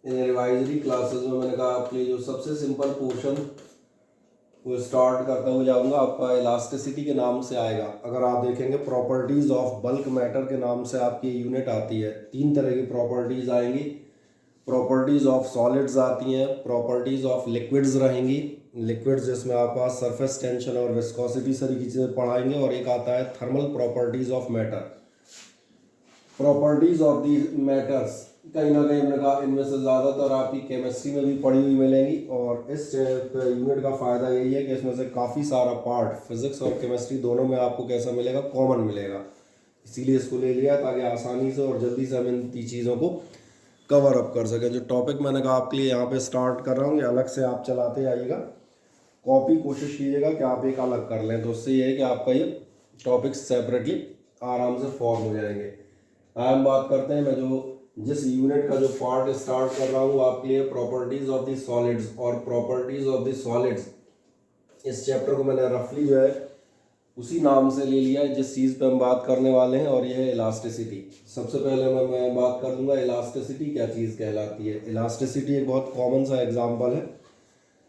इन revisory classes में मैंने कहा आपके लिए जो सबसे सिंपल पोर्शन वो स्टार्ट करता हुआ जाऊंगा, आपका इलास्टिसिटी के नाम से आएगा। अगर आप देखेंगे प्रॉपर्टीज़ ऑफ बल्क मैटर के नाम से आपकी यूनिट आती है। तीन तरह की प्रॉपर्टीज़ आएंगी। प्रॉपर्टीज़ ऑफ सॉलिड्स आती हैं, प्रॉपर्टीज़ ऑफ लिक्विड्स रहेंगी, लिक्विड्स जिसमें आप पास सरफेस टेंशन और विस्कोसिटी सारी की चीज़ें पढ़ाएंगे, और एक आता है thermal properties of matter. Properties of the matters कहीं ना कहीं हमने कहा इनमें से ज़्यादातर आपकी केमिस्ट्री में भी पढ़ी हुई मिलेंगी, और इस यूनिट का फ़ायदा यही है कि इसमें से काफ़ी सारा पार्ट फिजिक्स और केमिस्ट्री दोनों में आपको कैसा मिलेगा, कॉमन मिलेगा। इसीलिए इसको ले लिया ताकि आसानी से और जल्दी से हम इन चीज़ों को कवर अप कर सकें। जो टॉपिक मैंने कहा आपके लिए यहाँ पे स्टार्ट कर रहा हूँ, ये अलग से आप चलाते आइएगा, कॉपी कोशिश कीजिएगा कि आप एक अलग कर लें, तो उससे ये है कि आपका ये टॉपिक सेपरेटली आराम से फॉर्म हो जाएंगे। हम बात करते हैं, मैं जो जिस यूनिट का जो पार्ट स्टार्ट कर रहा हूँ आपके लिए, प्रॉपर्टीज ऑफ द सॉलिड्स और प्रॉपर्टीज ऑफ द सॉलिड्स। इस चैप्टर को मैंने रफली जो है उसी नाम से ले लिया है जिस चीज़ पे हम बात करने वाले हैं, और यह है इलास्टिसिटी। सबसे पहले मैं बात कर दूंगा इलास्टिसिटी क्या चीज़ कहलाती है। इलास्टिसिटी एक बहुत कॉमन सा एग्जाम्पल है।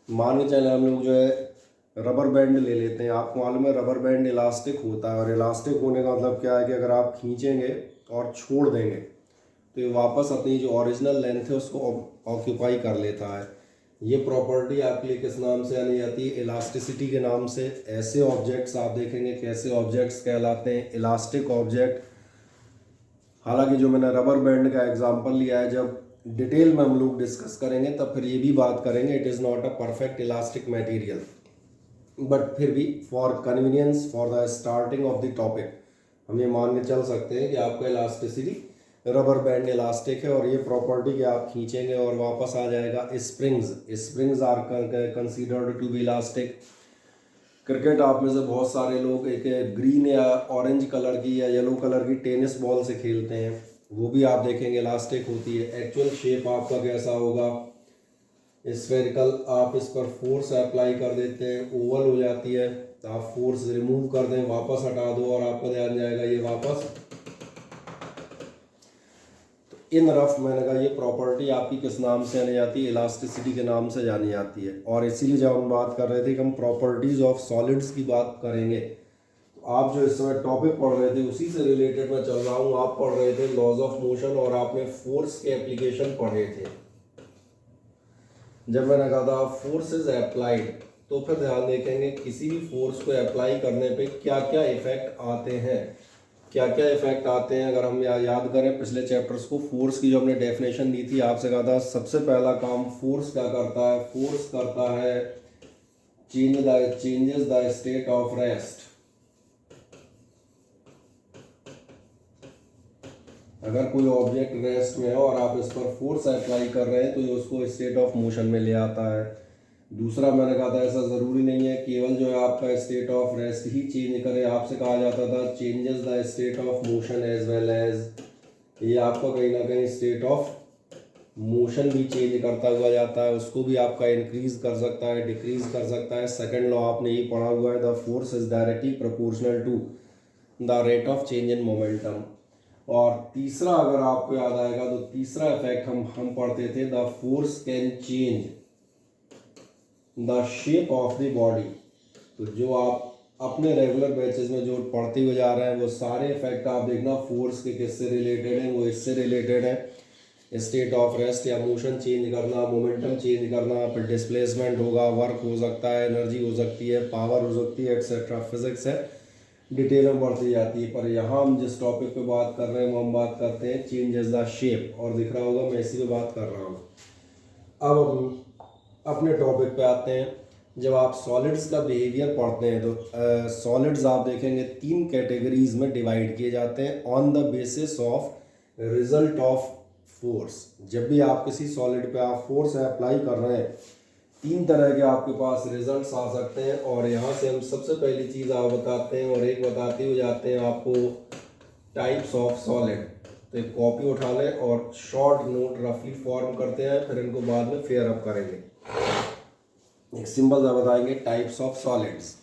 मान के चले हम लोग जो है रबर बैंड ले लेते हैं। आपको मालूम है रबर बैंड इलास्टिक होता है, और इलास्टिक होने का मतलब क्या है कि अगर आप खींचेंगे और छोड़ देंगे तो ये वापस अपनी जो ओरिजिनल लेंथ है उसको ऑक्यूपाई कर लेता है। ये प्रॉपर्टी आपके लिए किस नाम से आनी जाती है, इलास्टिसिटी के नाम से। ऐसे ऑब्जेक्ट्स आप देखेंगे कैसे ऑब्जेक्ट्स कहलाते हैं, इलास्टिक ऑब्जेक्ट। हालांकि जो मैंने रबर बैंड का एग्जांपल लिया है, जब डिटेल में हम लोग डिस्कस करेंगे तब फिर ये भी बात करेंगे it is not a perfect elastic material, but फिर भी for convenience for the starting of the topic हम ये मान के चल सकते हैं कि आपका इलास्टिसिटी रबर बैंड इलास्टिक है, और ये प्रॉपर्टी कि आप खींचेंगे और वापस आ जाएगा। Springs, springs are considered to be elastic. Cricket आप में से बहुत सारे लोग एक ग्रीन या ऑरेंज कलर की या येलो कलर की टेनिस बॉल से खेलते हैं, वो भी आप देखेंगे इलास्टिक होती है। एक्चुअल शेप आपका कैसा होगा, स्फेरिकल। आप इस पर फोर्स अप्लाई कर देते हैं, ओवल हो जाती है, तो आप फोर्स रिमूव कर दें, वापस हटा दो और आपका ध्यान जाएगा ये वापस। तो इन रफ मैंने कहा ये प्रॉपर्टी आपकी किस नाम से जानी जाती है, इलास्टिसिटी के नाम से जानी जाती है। और इसीलिए जब हम बात कर रहे थे कि हम प्रॉपर्टीज ऑफ सॉलिड्स की बात करेंगे, तो आप जो इस समय टॉपिक पढ़ रहे थे उसी से रिलेटेड मैं चल रहा हूँ। आप पढ़ रहे थे लॉज ऑफ मोशन और आपने फोर्स के एप्लीकेशन पढ़े थे। जब मैंने कहा था फोर्स इज अप्लाइड, तो फिर ध्यान देखेंगे किसी भी फोर्स को अप्लाई करने पे क्या क्या इफेक्ट आते हैं, क्या क्या इफेक्ट आते हैं। अगर हम याद करें पिछले चैप्टर्स को, फोर्स की जो हमने डेफिनेशन दी थी, आपसे कहा था सबसे पहला काम फोर्स क्या करता है, फोर्स करता है changes the state of rest. अगर कोई ऑब्जेक्ट रेस्ट में है और आप इस पर फोर्स अप्लाई कर रहे हैं तो ये उसको स्टेट ऑफ मोशन में ले आता है। दूसरा मैंने कहा था ऐसा ज़रूरी नहीं है केवल जो है आपका स्टेट ऑफ रेस्ट ही चेंज करे, आपसे कहा जाता था changes the state of motion as well as, ये आपका कहीं ना कहीं स्टेट ऑफ मोशन भी चेंज करता हुआ जाता है, उसको भी आपका इंक्रीज कर सकता है, डिक्रीज कर सकता है। सेकंड लॉ आपने ये पढ़ा हुआ है, the force is directly proportional to the rate of change in momentum. और तीसरा अगर आपको याद आएगा तो तीसरा इफेक्ट हम पढ़ते थे, the force can change the shape of the body. तो जो आप अपने रेगुलर बैचेस में जो पढ़ते हुए जा रहे हैं वो सारे इफेक्ट आप देखना फोर्स के किससे रिलेटेड हैं, वो इससे रिलेटेड है। स्टेट ऑफ रेस्ट या मोशन चेंज करना, मोमेंटम चेंज करना, फिर डिस्प्लेसमेंट होगा, वर्क हो सकता है, एनर्जी हो सकती है, पावर हो सकती है, एक्सेट्रा। फिजिक्स है, डिटेल में बढ़ती जाती है। पर यहाँ हम जिस टॉपिक पे बात कर रहे हैं वो हम बात करते हैं चेंजेस द शेप, और दिख रहा होगा मैं इसी पे बात कर रहा हूँ। अब हम अपने टॉपिक पे आते हैं। जब आप सॉलिड्स का बिहेवियर पढ़ते हैं तो सॉलिड्स आप देखेंगे तीन कैटेगरीज में डिवाइड किए जाते हैं on the basis of result of force. जब भी आप किसी सॉलिड पे आप फोर्स अप्लाई कर रहे हैं, तीन तरह के आपके पास रिजल्ट्स आ सकते हैं, और यहाँ से हम सबसे पहली चीज़ आप बताते हैं और एक बताते हुए जाते हैं आपको टाइप्स ऑफ सॉलिड। तो एक कॉपी उठा लें और शॉर्ट नोट रफली फॉर्म करते हैं, फिर इनको बाद में फेयर अप करेंगे। एक सिंपल सा बताएंगे टाइप्स ऑफ सॉलिड्स।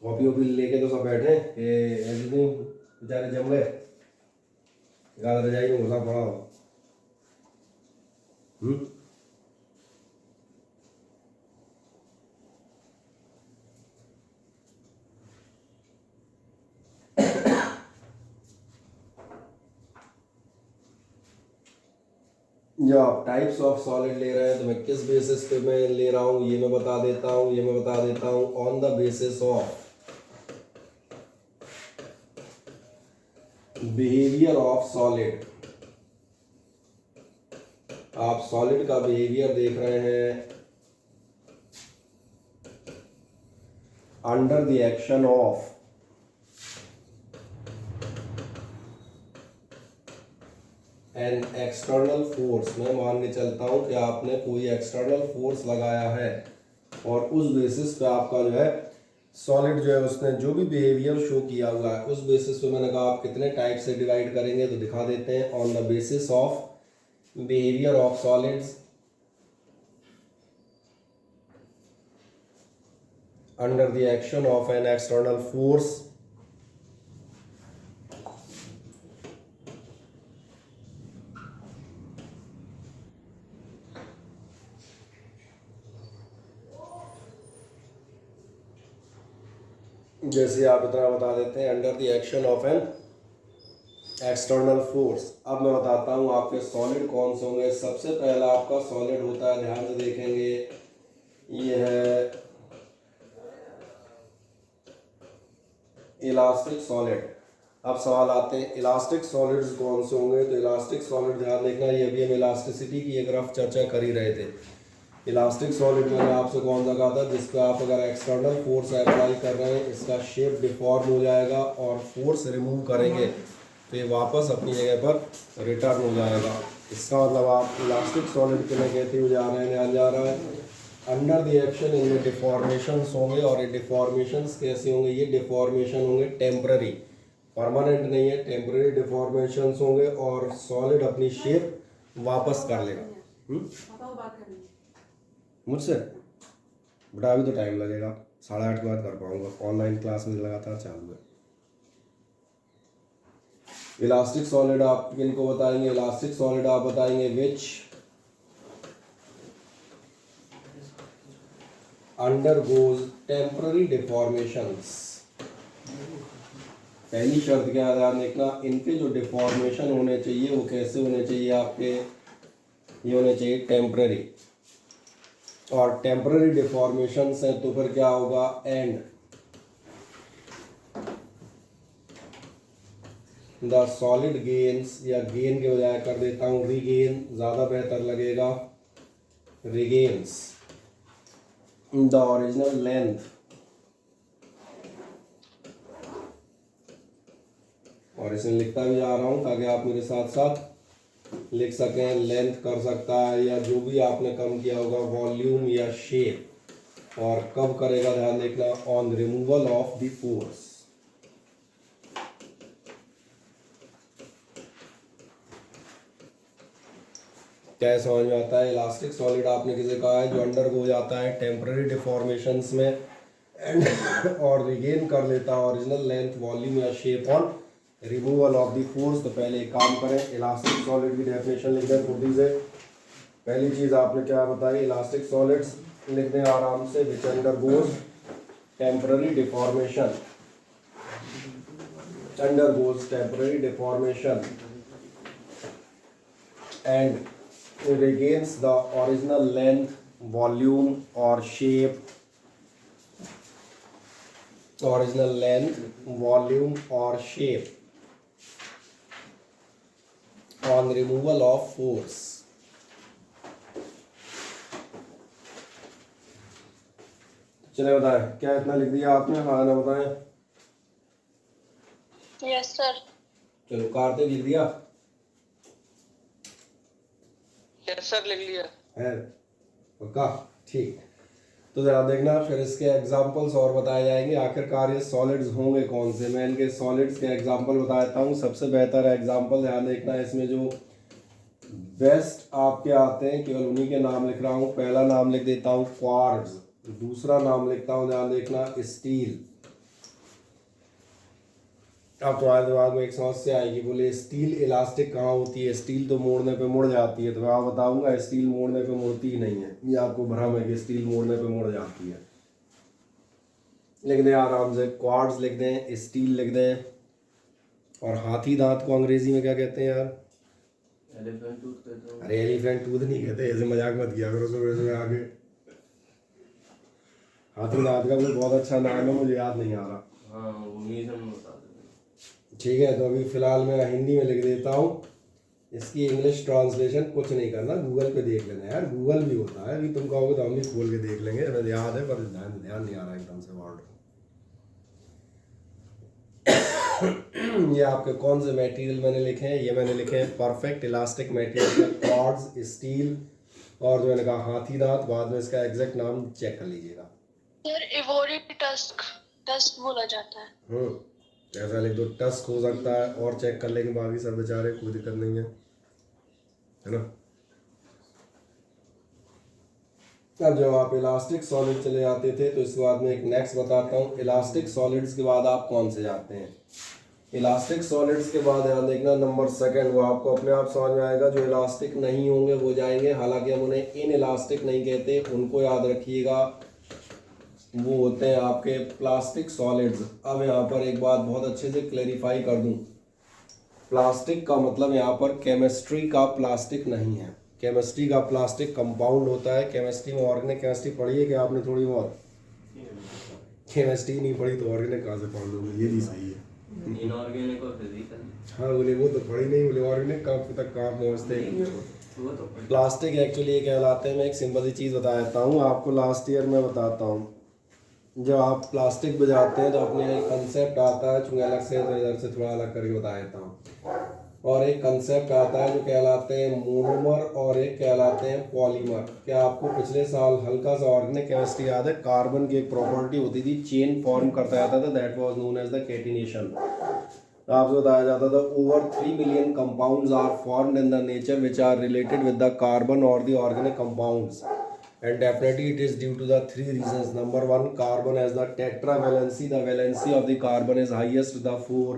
कॉपी वॉपी लेके तो सब बैठे बेचारे जम गए। ज़्यादा रजाई में घुसा पड़ा हो। या आप टाइप्स ऑफ सॉलिड ले रहे हैं तो मैं किस बेसिस पे मैं ले रहा हूँ ये मैं बता देता हूँ, on the basis of behaviour of solid. आप सॉलिड का बिहेवियर देख रहे हैं under the action of an external force. मैं मान के चलता हूं कि आपने कोई एक्सटर्नल फोर्स लगाया है और उस बेसिस पे आपका जो है सॉलिड जो है उसने जो भी बिहेवियर शो किया हुआ है उस बेसिस पे मैंने कहा आप कितने टाइप से डिवाइड करेंगे तो दिखा देते हैं। On the basis of behaviour of solids under the action of an external force जैसे आप इतना बता देते हैं under the action of an external force. अब मैं बताता हूँ आपके सॉलिड कौन से होंगे। सबसे पहला आपका सॉलिड होता है, ध्यान से देखेंगे, ये है इलास्टिक सॉलिड। अब सवाल आते हैं इलास्टिक सॉलिड्स कौन से होंगे। तो इलास्टिक सॉलिड ध्यान देखना, ये अभी हम इलास्टिसिटी की एक रफ चर्चा कर ही रहे थे। इलास्टिक सॉलिड मैंने आपसे कौन सा कहा था, जिस पर आप अगर एक्सटर्नल फोर्स अप्लाई कर रहे हैं इसका शेप डिफॉर्म हो जाएगा और फोर्स रिमूव करेंगे तो ये वापस अपनी जगह पर रिटर्न हो जाएगा। इसका मतलब आप इलास्टिक सॉलिड के लिए कहते हुए जा रहे हैं, ध्यान जा रहा है अंडर द एक्शन इनमें डिफॉर्मेशंस होंगे। और ये डिफॉर्मेशंस कैसे होंगे, ये डिफॉर्मेशन होंगे टेम्पररी, परमानेंट नहीं है, टेम्पररी डिफॉर्मेशंस होंगे और सॉलिड अपनी शेप वापस कर लेगा। मुझसे बेटा अभी तो टाइम लगेगा, 8:30 के बाद कर पाऊंगा, ऑनलाइन क्लास में लगातार चालू है। इलास्टिक सॉलिड आप किनको बताएंगे, इलास्टिक सॉलिड आप बताएंगे विच अंडरगोज टेम्पररी डिफॉर्मेशंस। पहली शर्त क्या ध्यान देखना, इनके जो डिफॉर्मेशन होने चाहिए वो कैसे होने चाहिए आपके, ये होने चाहिए टेम्पररी। और टेम्पररी डिफॉर्मेशन है तो फिर क्या होगा, एंड द सॉलिड गेन्स, या गेन के बजाय कर देता हूँ रीगेन, ज़्यादा बेहतर लगेगा, रिगेन्स द ओरिजिनल लेंथ और इसे लिखता भी जा रहा हूँ ताकि आप मेरे साथ साथ लिख सकें। लेंथ कर सकता है या जो भी आपने कम किया होगा, वॉल्यूम या शेप। और कब करेगा ध्यान देखना, on removal of the force. क्या समझ में आता है। इलास्टिक सॉलिड आपने किसे कहा है, जो अंडर हो जाता है टेम्पररी डिफॉर्मेशंस में एंड और रिगेन कर लेता है ओरिजिनल लेंथ, वॉल्यूम या shape on removal of the force. तो पहले एक काम करें, इलास्टिक सॉलिड की डेफिनेशन लिख दें छोटी से। पहली चीज़ आपने क्या बताई, इलास्टिक सॉलिड्स लिख दें आराम से, विच undergoes temporary deformation, undergoes temporary deformation and regains the original length, volume or shape, original length, volume or shape on removal of force. चले बताएं, क्या इतना लिख दिया आपने, हाँ ना बताएं। Yes sir. चलो कार्तिक लिख दिया यस सर, लिख लिया है, पक्का, ठीक। तो जरा देखना फिर इसके एग्जांपल्स और बताए जाएंगे, आखिरकार ये सॉलिड्स होंगे कौन से। मैं इनके सॉलिड्स के एग्जांपल बताता हूँ। सबसे बेहतर एग्जांपल ध्यान देखना, इसमें जो बेस्ट आपके आते हैं केवल उन्हीं के नाम लिख रहा हूँ। पहला नाम लिख देता हूँ क्वार्ट्ज, दूसरा नाम लिखता हूँ ध्यान देखना स्टील, अब तुम्हारे दिमाग में एक समस्या आएगी, बोले स्टील इलास्टिक कहाँ होती है, स्टील तो मोड़ने पे मुड़ जाती है। तो मैं आपको बताऊंगा स्टील मोड़ने पे मुड़ती ही नहीं है, ये आपको भ्रम है कि स्टील मोड़ने पे मुड़ जाती है। लिख दें आराम से, क्वार्ट्ज लिख दें, स्टील लिख दें। और हाथी दांत को अंग्रेजी में क्या कहते हैं यार? एलिफेंट टूथ कहते हैं। अरे एलिफेंट टूथ नहीं कहते, ऐसे मजाक मत किया करो सुबह सुबह आगे। हाथी दांत का कोई बहुत अच्छा नाम है, मुझे याद नहीं आ रहा। हाँ वो म्यूजियम में बता देंगे। ठीक है, तो अभी फिलहाल मैं हिंदी में लिख देता हूँ। इसकी इंग्लिश ट्रांसलेशन कुछ नहीं करना, गूगल पे देख लेना यार, गूगल भी होता है। अभी तुम कहोगे तो हम भी खोल के देख लेंगे, हमें याद है पर ध्यान नहीं आ रहा एकदम से वर्ड। ये आपके कौन से मटेरियल मैंने लिखे हैं? ये मैंने लिखे हैं perfect elastic material, cords, steel और जो मैंने कहा हाथी दांत। बाद में इसका एग्जैक्ट नाम चेक कर लीजिएगा। सर इवोरी टस्क टस्क बोला जाता है। ऐसा लिख दो, टस्क हो सकता है, और चेक कर लेंगे बाकी सब बेचारे, कोई दिक्कत नहीं है ना। अब जब आप इलास्टिक सॉलिड चले जाते थे तो इसके बाद में एक नेक्स्ट बताता हूँ। इलास्टिक सॉलिड्स के बाद आप कौन से जाते हैं? इलास्टिक सॉलिड्स के बाद ध्यान देखना नंबर सेकंड, वो आपको अपने आप समझ में आएगा। जो इलास्टिक नहीं होंगे वो जाएंगे, हालांकि हम उन्हें इन इलास्टिक नहीं कहते, उनको याद रखिएगा। वो होते हैं आपके प्लास्टिक सॉलिड्स। अब यहाँ पर एक बात बहुत अच्छे से क्लैरिफाई कर दूँ, प्लास्टिक का मतलब यहाँ पर केमिस्ट्री का प्लास्टिक नहीं है। केमिस्ट्री का प्लास्टिक कंपाउंड होता है। केमिस्ट्री में ऑर्गेनिक केमिस्ट्री पढ़ी है क्या आपने? थोड़ी बहुत। केमिस्ट्री नहीं पढ़ी तो ऑर्गेनिक कहाँ से पढ़ लोगे? ये भी सही है। इनऑर्गेनिक और फिजिकल। हाँ बोले वो तो पढ़ी नहीं, बोले ऑर्गेनिक कहाँ तक कहाँ पहुँचते। प्लास्टिक एक्चुअली ये कहलाते हैं, मैं एक सिंपल सी चीज़ बता देता हूँ आपको, लास्ट ईयर में बताता हूँ। जब आप प्लास्टिक बजाते हैं तो अपने एक कंसेप्ट आता है, चूँकि अलग से तो इधर से थोड़ा अलग करके बता देता हूँ। और एक कंसेप्ट आता है जो कहलाते हैं मोनोमर और एक कहलाते हैं पॉलीमर। क्या आपको पिछले साल हल्का सा ऑर्गेनिक केमिस्ट्री याद है? कार्बन की एक प्रॉपर्टी होती थी, चेन फॉर्म करता जाता था, that was known as the catenation. आपसे बताया जाता था over 3 million compounds are formed in the nature which are related with the carbon और the organic compounds, and definitely it is due to the three reasons. Number one, carbon has the tetravalency, the valency of the carbon is highest with the 4.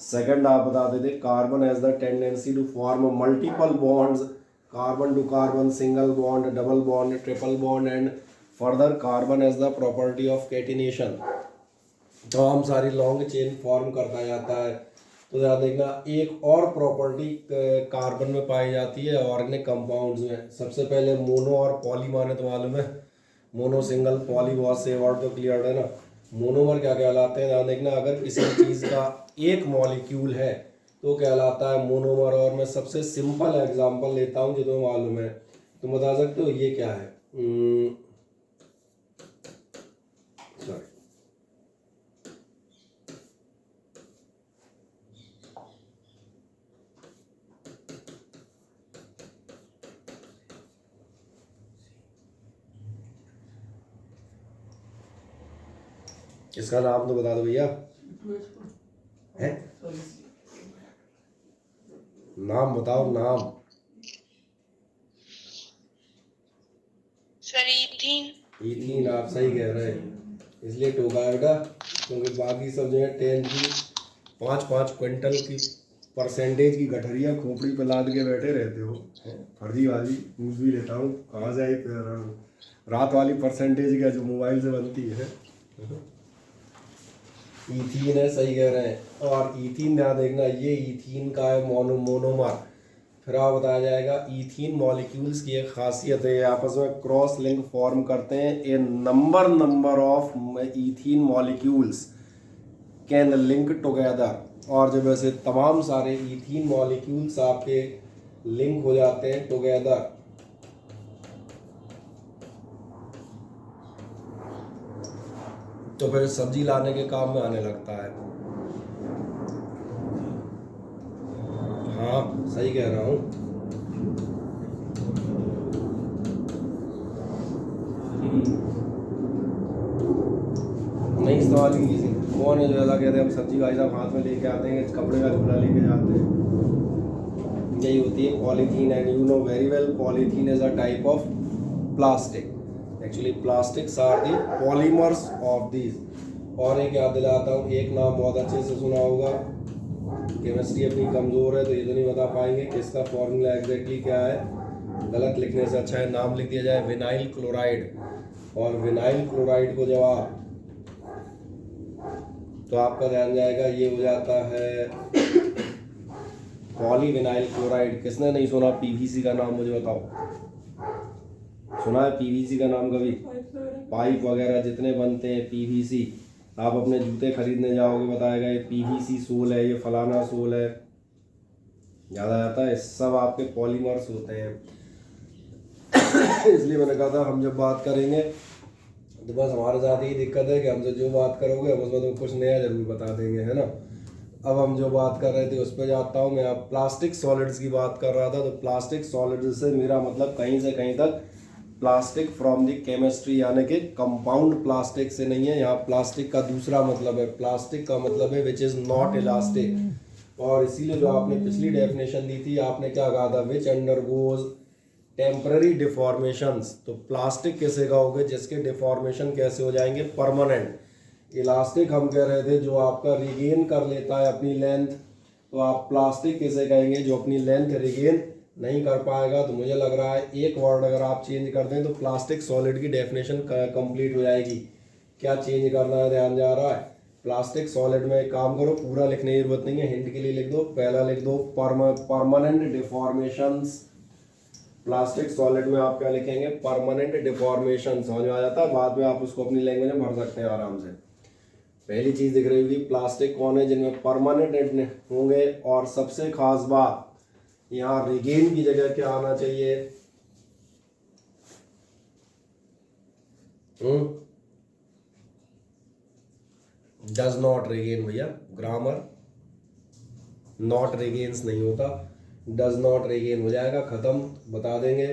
Second, आप बता देते carbon has the tendency to form multiple bonds, carbon to carbon, single bond, double bond, triple bond, and further carbon has the property of catenation. तो हम सारी long chain form करता जाता है। तो ध्यान देखना, एक और प्रॉपर्टी कार्बन में पाई जाती है ऑर्गेनिक कंपाउंड्स में। सबसे पहले मोनो और पॉली माने तो मालूम है, मोनो सिंगल, पॉली बहुत से वर्ड तो क्लियर है ना। मोनोमर क्या कहलाते हैं? ध्यान देखना, अगर किसी चीज़ का एक मॉलिक्यूल है तो कहलाता है मोनोमर। और मैं सबसे सिंपल एग्जांपल लेता हूँ जो तुम्हें मालूम है, तुम बता सकते हो ये क्या है? सॉरी, इसका नाम तो बता दो भैया। है? नाम बताओ, नाम। Sir ethene. इथीन, आप सही कह रहे हैं, इसलिए टोका है बेटा, क्योंकि बाकी सब जो है 10 की 5-5 क्विंटल की परसेंटेज की गठरिया खोपड़ी पे लाद के बैठे रहते हो। फर्जी वाली न्यूज़ भी लेता हूँ, कहाँ से आई रात वाली परसेंटेज क्या जो मोबाइल से बनती है। इथीन है, सही कह रहे हैं। और इथीन ध्यान देखना, ये इथीन का है मोनोमर। फिर आप बताया जाएगा इथीन मॉलिक्यूल्स की एक खासियत है, आपस में क्रॉस लिंक फॉर्म करते हैं। A number of ethene molecules can link together. और जब ऐसे तमाम सारे इथीन मॉलिक्यूल्स आपके लिंक हो जाते हैं टुगेदर, तो फिर सब्जी लाने के काम में आने लगता है। हाँ सही कह रहा हूँ। नहीं इस्तेमाल की किसी कौन है जो ऐसा कहते हैं हम सब्जी भाई साहब हाथ में लेके आते हैं, कपड़े का झोला लेके जाते हैं। यही होती है polythene. And you know very well polythene is a type of plastic. Actually plastics are the polymers of these और एक याद दिलाता हूँ, एक नाम बहुत अच्छे से सुना होगा, केमिस्ट्री अपनी कमज़ोर है तो ये तो नहीं बता पाएंगे कि इसका फॉर्मूला एग्जैक्टली क्या है। गलत लिखने से अच्छा है नाम लिख दिया जाए विनाइल क्लोराइड। और विनाइल क्लोराइड को जब आप, तो आपका ध्यान जाएगा ये हो जाता है पॉलीविनाइल क्लोराइड। किसने नहीं सुना पीवीसी का नाम, मुझे बताओ, सुना है पीवीसी का नाम कभी? पाइप वगैरह जितने बनते हैं पीवीसी, आप अपने जूते खरीदने जाओगे बताएगा ये पीवीसी सोल है, ये फलाना सोल है, याद आ जाता है। सब आपके पॉलीमर्स होते हैं। इसलिए मैंने कहा था हम जब बात करेंगे तो बस हमारे साथ यही दिक्कत है कि हमसे जो बात करोगे हम उसमें तो कुछ नया जरूर बता देंगे, है ना। अब हम जो बात कर रहे थे उस पर जाता हूँ मैं। अब प्लास्टिक सॉलिड्स की बात कर रहा था, तो प्लास्टिक सॉलिड्स से मेरा मतलब कहीं से कहीं तक प्लास्टिक फ्रॉम द केमिस्ट्री, यानी कि कंपाउंड प्लास्टिक से नहीं है। यहाँ प्लास्टिक का दूसरा मतलब है, प्लास्टिक का मतलब है विच इज़ नॉट इलास्टिक। और इसीलिए जो आपने पिछली डेफिनेशन दी थी, आपने क्या कहा था, विच अंडरगोज टेम्पररी डिफॉर्मेशंस। तो प्लास्टिक किसे कहोगे जिसके डिफॉर्मेशन कैसे हो जाएंगे, परमानेंट। इलास्टिक हम कह रहे थे जो आपका रिगेन कर लेता है अपनी लेंथ, तो आप प्लास्टिक किसे कहेंगे जो अपनी लेंथ रिगेन नहीं कर पाएगा। तो मुझे लग रहा है एक वर्ड अगर आप चेंज कर दें तो प्लास्टिक सॉलिड की डेफिनेशन कंप्लीट हो जाएगी। क्या चेंज करना है, ध्यान जा रहा है? प्लास्टिक सॉलिड में एक काम करो, पूरा लिखने की जरूरत नहीं है, हिंट के लिए लिख दो। पहला लिख दो परमानेंट डिफॉर्मेशंस। प्लास्टिक सॉलिड में आप क्या लिखेंगे, परमानेंट डिफॉर्मेशन। समझ में आ जाता है, बाद में आप उसको अपनी लैंग्वेज में भर सकते हैं आराम से। पहली चीज दिख रही होगी प्लास्टिक कौन है जिनमें परमानेंट होंगे। और सबसे खास बात यहाँ रिगेन की जगह क्या आना चाहिए, डज नॉट रिगेन। भैया ग्रामर, नॉट रिगेन्स नहीं होता, डज नॉट रिगेन हो जाएगा, खत्म। बता देंगे,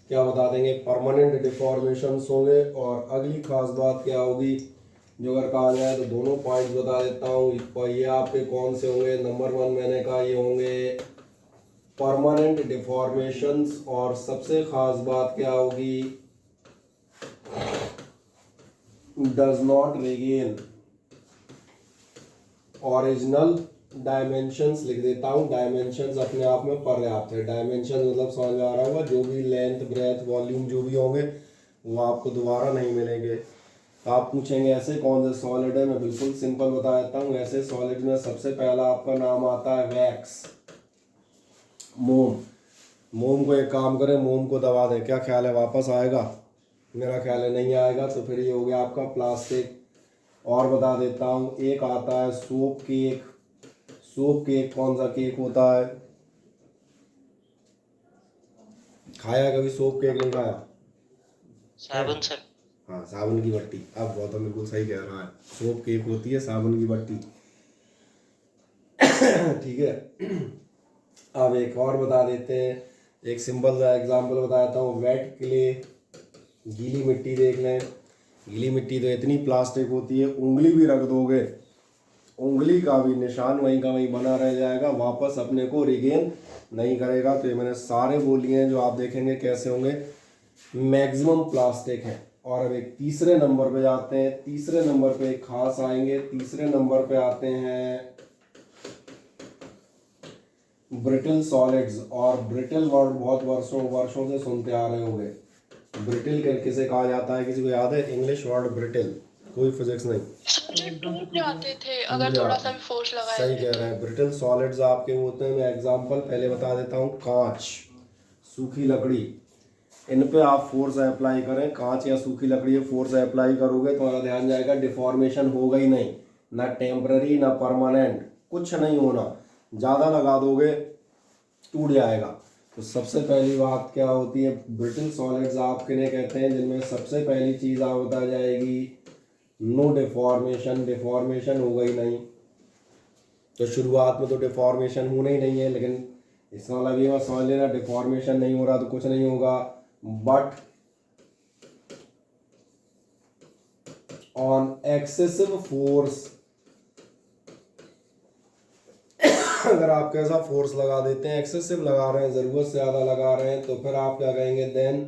क्या बता देंगे, परमानेंट डिफॉर्मेशंस होंगे। और अगली खास बात क्या होगी जो अगर कहा जाए तो दोनों पॉइंट्स बता देता हूँ। ये आपके कौन से होंगे, नंबर 1 मैंने कहा ये होंगे परमानेंट डिफॉर्मेशंस। और सबसे खास बात क्या होगी, does not regain original dimensions. लिख देता हूँ, डायमेंशंस अपने आप में पर्याप्त है। डायमेंशन मतलब समझ में आ रहा होगा, जो भी लेंथ ब्रेथ वॉल्यूम जो भी होंगे वो आपको दोबारा नहीं मिलेंगे। आप पूछेंगे ऐसे कौन से सॉलिड है, मैं बिल्कुल सिंपल बता देता हूँ। ऐसे सॉलिड में सबसे पहला आपका नाम आता है वैक्स, मोम। मोम को एक काम करें, मोम को दबा दें, क्या ख्याल है वापस आएगा? मेरा ख्याल है नहीं आएगा। तो फिर ये हो गया आपका प्लास्टिक। और बता देता हूँ, एक आता है सोप केक। सोप केक कौन सा केक होता है, खाया कभी सोप केक? नहीं खाया? साबुन सर। हाँ साबुन की भट्टी। अब गौतम बिल्कुल सही कह रहा है, सोप केक होती है साबुन की भट्टी। ठीक है। अब एक और बता देते हैं, एक सिंपल सा एग्जांपल बता देता हूँ। वेट क्ले, गीली मिट्टी देख लें। गीली मिट्टी तो इतनी प्लास्टिक होती है, उंगली भी रख दोगे, उंगली का भी निशान वहीं का वहीं बना रह जाएगा, वापस अपने को रिगेन नहीं करेगा। तो ये मैंने सारे बोली हैं जो आप देखेंगे कैसे होंगे, मैक्सिमम प्लास्टिक है। और अब एक तीसरे नंबर पे जाते हैं। तीसरे नंबर पे एक खास आएंगे, तीसरे नंबर पे आते हैं ब्रिटल सॉलिड्स। और ब्रिटल वर्ड बहुत वर्षों से सुनते आ रहे होंगे। ब्रिटल किसे कहा जाता है, किसी को याद है इंग्लिश वर्ड ब्रिटल? कोई फिजिक्स नहीं, सर जो टूट जाते थे अगर थोड़ा सा भी फोर्स लगाए। सही कह रहे हैं। ब्रिटल सॉलिड्स आपके होते हैं, मैं एग्जांपल पहले बता देता हूँ। कांच, सूखी लकड़ी, इन पे आप फोर्स अप्लाई करें, कांच या सूखी लकड़ी पे फोर्स अप्लाई करोगे तो हमारा ध्यान जाएगा डिफॉर्मेशन होगा ही नहीं, ना टेम्पररी ना परमानेंट, कुछ नहीं होना। ज़्यादा लगा दोगे टूट जाएगा। तो सबसे पहली बात क्या होती है, ब्रिटल सॉलिड्स आप किन्हें कहते हैं, जिनमें सबसे पहली चीज़ आप बता जाएगी नो डिफॉर्मेशन। डिफॉर्मेशन होगा ही नहीं, तो शुरुआत में तो डिफॉर्मेशन होना ही नहीं है, लेकिन इसका मतलब ये मत समझ लेना डिफॉर्मेशन नहीं हो रहा तो कुछ नहीं होगा। बट ऑन एक्सेसिव फोर्स, अगर आप कैसा फोर्स लगा देते हैं, एक्सेसिव लगा रहे हैं, जरूरत से ज़्यादा लगा रहे हैं, तो फिर आप क्या कहेंगे, देन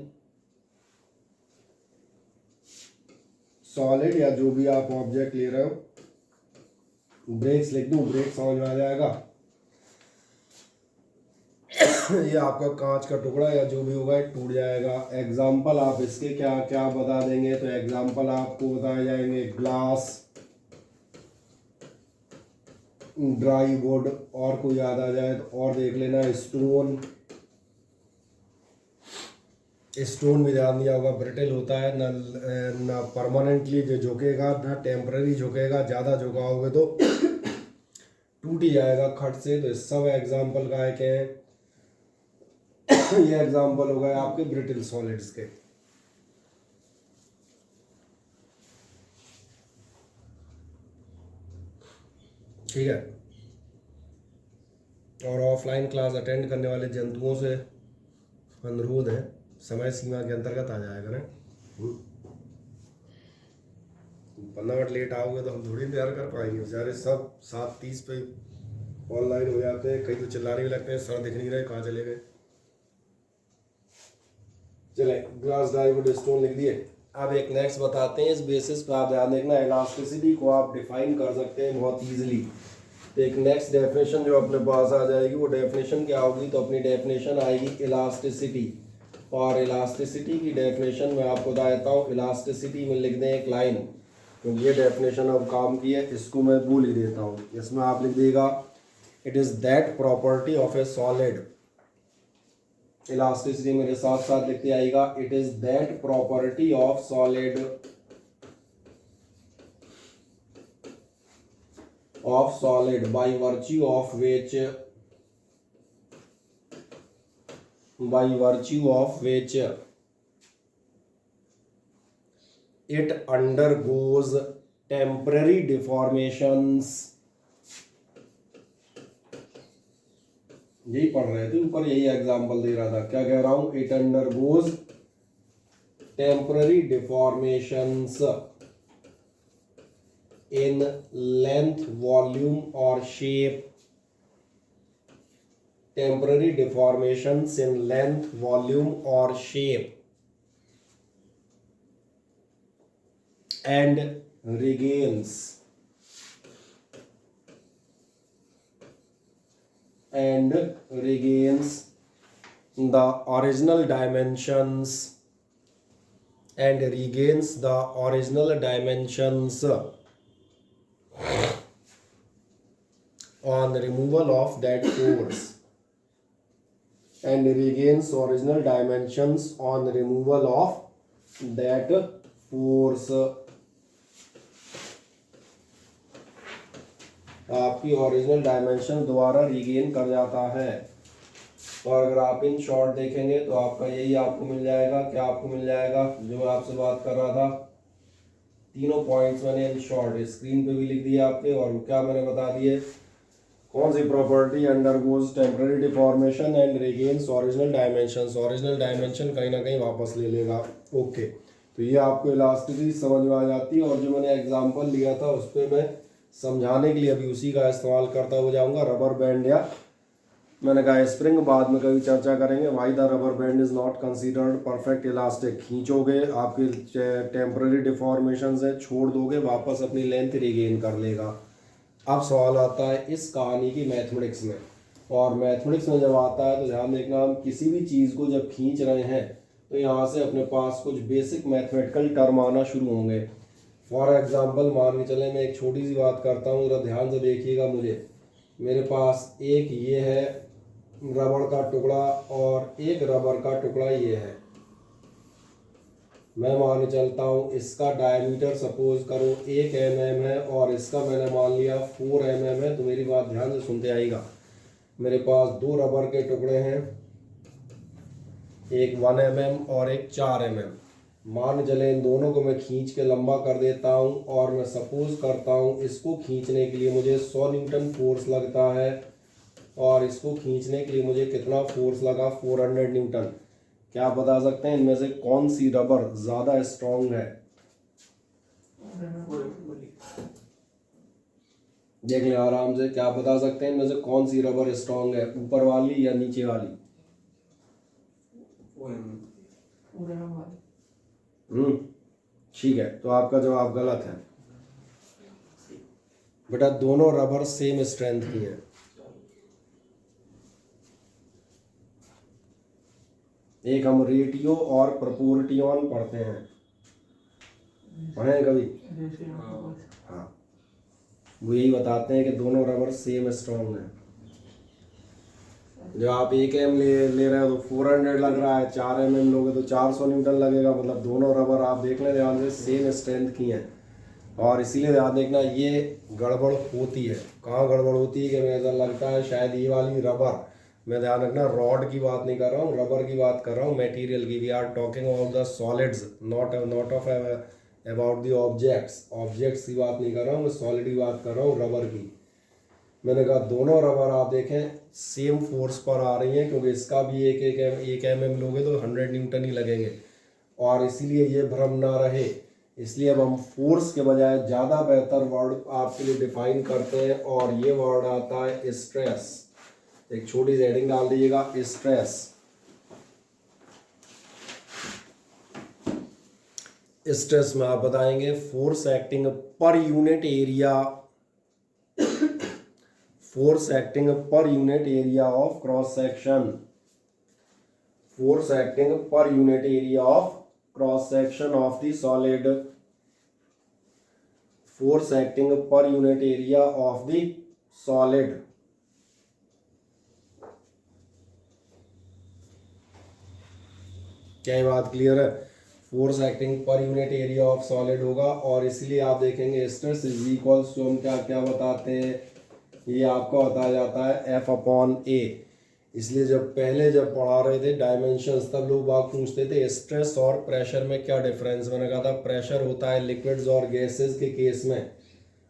सॉलिड या जो भी आप ऑब्जेक्ट ले रहे हो, ब्रेक्स लिख दूं, ब्रेक समझ में आ जाएगा। ये आपका कांच का टुकड़ा या जो भी होगा टूट जाएगा। एग्जाम्पल आप इसके क्या क्या बता देंगे, तो एग्जाम्पल आपको बताए जाएंगे ग्लास, ड्राई वुड, और कोई याद आ जाए तो और देख लेना, स्टोन। स्टोन भी ध्यान दिया होगा ब्रिटल होता है, ना परमानेंटली जो झुकेगा ना टेम्पररी झुकेगा, ज़्यादा झुकाओगे तो टूट ही जाएगा खट से। तो इस सब एग्जाम्पल का है कि ये एग्जाम्पल हो गए आपके ब्रिटल सॉलिड्स के। ठीक है, और ऑफलाइन क्लास अटेंड करने वाले जंतुओं से अनुरोध है समय सीमा के अंतर्गत आ जाया करें। 15 मिनट लेट आओगे तो हम थोड़ी तैयार कर पाएंगे, बेचारे सब 7:30 पे ऑनलाइन हो जाते हैं, कहीं तो चिल्लाने भी लगते हैं, सर दिख नहीं रहे कहाँ चले गए। चले, ग्लास, ड्राई वुड, स्टोन लिख दिए। अब एक नेक्स्ट बताते हैं, इस बेसिस पे आप ध्यान देखना, इलास्टिसिटी को आप डिफाइन कर सकते हैं बहुत ईजिली। तो एक नेक्स्ट डेफिनेशन जो अपने पास आ जाएगी, वो डेफिनेशन क्या होगी, तो अपनी डेफिनेशन आएगी इलास्टिसिटी। और इलास्टिसिटी की डेफिनेशन मैं आपको बता देता हूँ, इलास्टिसिटी में लिख दें एक लाइन, क्योंकि ये डेफिनेशन अब काम की है, इसको मैं भूल ही देता हूँ। इसमें आप लिख देगा, it is that property of A solid. Elasticity मेरे साथ साथ लिखते आएगा, it is that property of solid by virtue of which it undergoes temporary deformations. यही पढ़ रहे थे ऊपर, यही एग्जाम्पल दे रहा था। क्या कह रहा हूं, it undergoes temporary deformations in length, volume और shape. Temporary deformations in length, volume और shape and regains the original dimensions on removal of that force, and regains original dimensions on removal of that force। आपकी original dimension दोबारा regain कर जाता है। और अगर आप इन शॉर्ट देखेंगे तो आपका यही आपको मिल जाएगा। क्या आपको मिल जाएगा, जो मैं आपसे बात कर रहा था, तीनों पॉइंट्स मैंने इन शॉर्ट स्क्रीन पे भी लिख दिए आपके, और क्या मैंने बता दिए, कौन सी property undergoes temporary deformation and regains original dimension. Original dimension कहीं ना कहीं वापस ले लेगा। ओके, तो ये आपको इलास्टिसिटी समझ में आ जाती है। और जो मैंने एग्जांपल लिया था उस पर मैं समझाने के लिए अभी उसी का इस्तेमाल करता हुआ जाऊंगा। रबर बैंड, या मैंने कहा स्प्रिंग बाद में कभी चर्चा करेंगे। Why the rubber band is not considered perfect elastic. खींचोगे आपकी टेम्पररी डिफॉर्मेशन है, छोड़ दोगे वापस अपनी लेंथ रिगेन कर लेगा। अब सवाल आता है इस कहानी की मैथमेटिक्स में, और मैथमेटिक्स में जब आता है तो ध्यान देखना, हम किसी भी चीज़ को जब खींच रहे हैं तो यहाँ से अपने पास कुछ बेसिक मैथमेटिकल टर्म आना शुरू होंगे। फॉर एग्जांपल मान के चले, मैं एक छोटी सी बात करता हूँ, ज़रा ध्यान से देखिएगा मुझे। मेरे पास एक ये है रबड़ का टुकड़ा और एक रबर का टुकड़ा ये है। मैं मान चलता हूँ इसका डायमीटर सपोज करो 1 mm है और इसका मैंने मान लिया 4 mm है। तो मेरी बात ध्यान से सुनते आइएगा। मेरे पास दो रबर के टुकड़े हैं, एक 1 mm और एक 4 mm। मान चले इन दोनों को मैं खींच के लंबा कर देता हूँ, और मैं सपोज करता हूँ इसको खींचने के लिए मुझे 100 न्यूटन फोर्स लगता है, और इसको खींचने के लिए मुझे कितना फोर्स लगा, 400 न्यूटन। क्या आप बता सकते हैं इनमें से कौन सी रबर ज़्यादा स्ट्रॉन्ग है? देख लें आराम से, क्या आप बता सकते हैं इनमें से कौन सी रबर स्ट्रॉन्ग है, ऊपर वाली या नीचे वाली? ठीक है, तो आपका जवाब गलत है बेटा। दोनों रबर सेम स्ट्रेंथ की है। एक हम रेटियो और प्रोपोर्टियन पढ़ते हैं, पढ़े हैं कभी? हाँ, वो यही बताते हैं कि दोनों रबर सेम स्ट्रॉन्ग है। जो आप 1 m ले रहे हो तो 400 लग रहा है, 4 mm लोगे तो 400 न्यूटन लगेगा। मतलब दोनों रबर आप देख लें ध्यान से सेम स्ट्रेंथ की हैं। और इसीलिए ध्यान देखना ये गड़बड़ होती है। कहाँ गड़बड़ होती है कि मुझे ऐसा लगता है शायद ये वाली रबर, मैं ध्यान रखना रॉड की बात नहीं कर रहा हूँ, रबर की बात कर रहा हूँ, मटेरियल की। We are talking about the solids, not of about the objects की बात नहीं कर रहा हूँ, मैं सॉलिड की बात कर रहा हूँ, रबर की। मैंने कहा दोनों रबर आप देखें सेम फोर्स पर आ रही हैं, क्योंकि इसका भी एक mm लोगे तो 100 न्यूटन ही लगेंगे। और इसीलिए ये भ्रम ना रहे, इसलिए अब हम फोर्स के बजाय ज़्यादा बेहतर वर्ड आपके लिए डिफाइन करते हैं, और ये वर्ड आता है स्ट्रेस। एक छोटी सी हेडिंग डाल दीजिएगा, स्ट्रेस। स्ट्रेस में आप बताएंगे force acting per unit area, force acting per unit area of cross section, force acting per unit area of cross section of the solid, force acting per unit area of the solid। क्या ये बात clear है? Force acting per unit area of solid होगा, और इसलिए आप देखेंगे stress is equals to, हम क्या क्या बताते हैं, ये आपको बताया जाता है F/A। इसलिए जब पढ़ा रहे थे डायमेंशंस, तब लोग बात पूछते थे स्ट्रेस और प्रेशर में क्या डिफरेंस। मैंने कहा था प्रेशर होता है लिक्विड्स और गैसेस के केस में,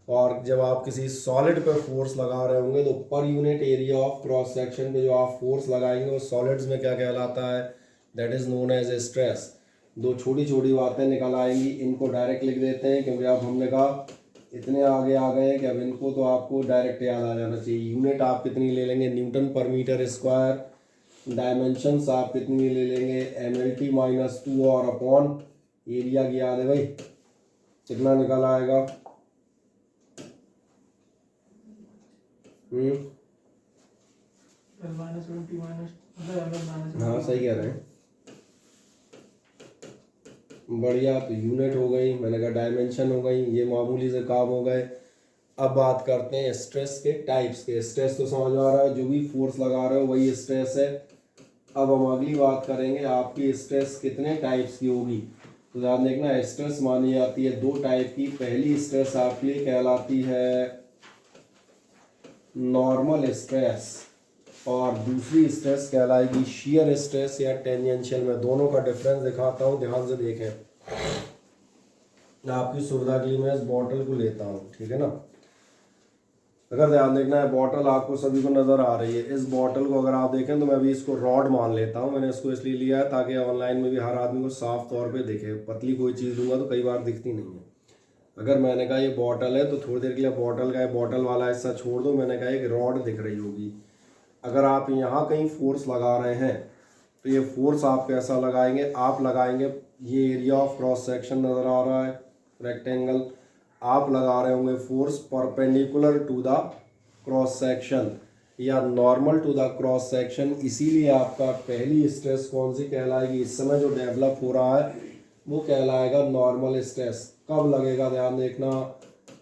और जब आप किसी सॉलिड पे फोर्स लगा रहे होंगे तो per unit area of cross section पे जो आप फोर्स लगाएंगे वो सॉलिड्स में क्या कहलाता है, that is known as a stress. दो छोटी छोटी बातें निकल आएंगी, इनको डायरेक्ट लिख देते हैं, क्योंकि अब हमने कहा इतने आगे आ गए हैं कि अब इनको तो आपको डायरेक्ट याद आ जाना चाहिए। यूनिट आप कितनी ले लेंगे, न्यूटन पर मीटर स्क्वायर। डायमेंशंस आप कितनी ले लेंगे, MLT -2, और अपॉन एरिया की याद है भाई, कितना निकल आएगा? हाँ सही कह रहे हैं, बढ़िया। तो यूनिट हो गई, मैंने कहा डायमेंशन हो गई, ये मामूली से काम हो गए। अब बात करते हैं स्ट्रेस के टाइप्स के। स्ट्रेस तो समझ आ रहा है, जो भी फोर्स लगा रहे हो वही स्ट्रेस है। अब हम अगली बात करेंगे आपकी स्ट्रेस कितने टाइप्स की होगी। तो ध्यान देखना, स्ट्रेस मानी जाती है 2 टाइप की। पहली स्ट्रेस आपके लिए कहलाती है नॉर्मल स्ट्रेस, और दूसरी स्ट्रेस कहलाएगी शियर स्ट्रेस या टेंजेंशियल। में दोनों का डिफरेंस दिखाता हूँ, ध्यान से देखें। आपकी सुविधा के लिए मैं इस बॉटल को लेता हूँ, ठीक है ना। अगर ध्यान देखना है, बॉटल आपको सभी को नज़र आ रही है। इस बॉटल को अगर आप देखें तो मैं भी इसको रॉड मान लेता हूँ। मैंने इसको इसलिए लिया है ताकि ऑनलाइन में भी हर आदमी को साफ तौर पे दिखे। पतली कोई चीज़ लूँगा तो कई बार दिखती नहीं है। अगर मैंने कहा ये बॉटल है तो थोड़ी देर के लिए बॉटल का बॉटल वाला हिस्सा छोड़ दो, मैंने कहा एक रॉड दिख रही होगी। अगर आप यहाँ कहीं फोर्स लगा रहे हैं तो ये फोर्स आप कैसा लगाएंगे, आप लगाएंगे, ये एरिया ऑफ क्रॉस सेक्शन नज़र आ रहा है रेक्टेंगल, आप लगा रहे होंगे force perpendicular to the cross section या normal to the cross section. इसीलिए आपका पहली स्ट्रेस कौन सी कहलाएगी, इस समय जो डेवलप हो रहा है वो कहलाएगा नॉर्मल स्ट्रेस। कब लगेगा, ध्यान देखना,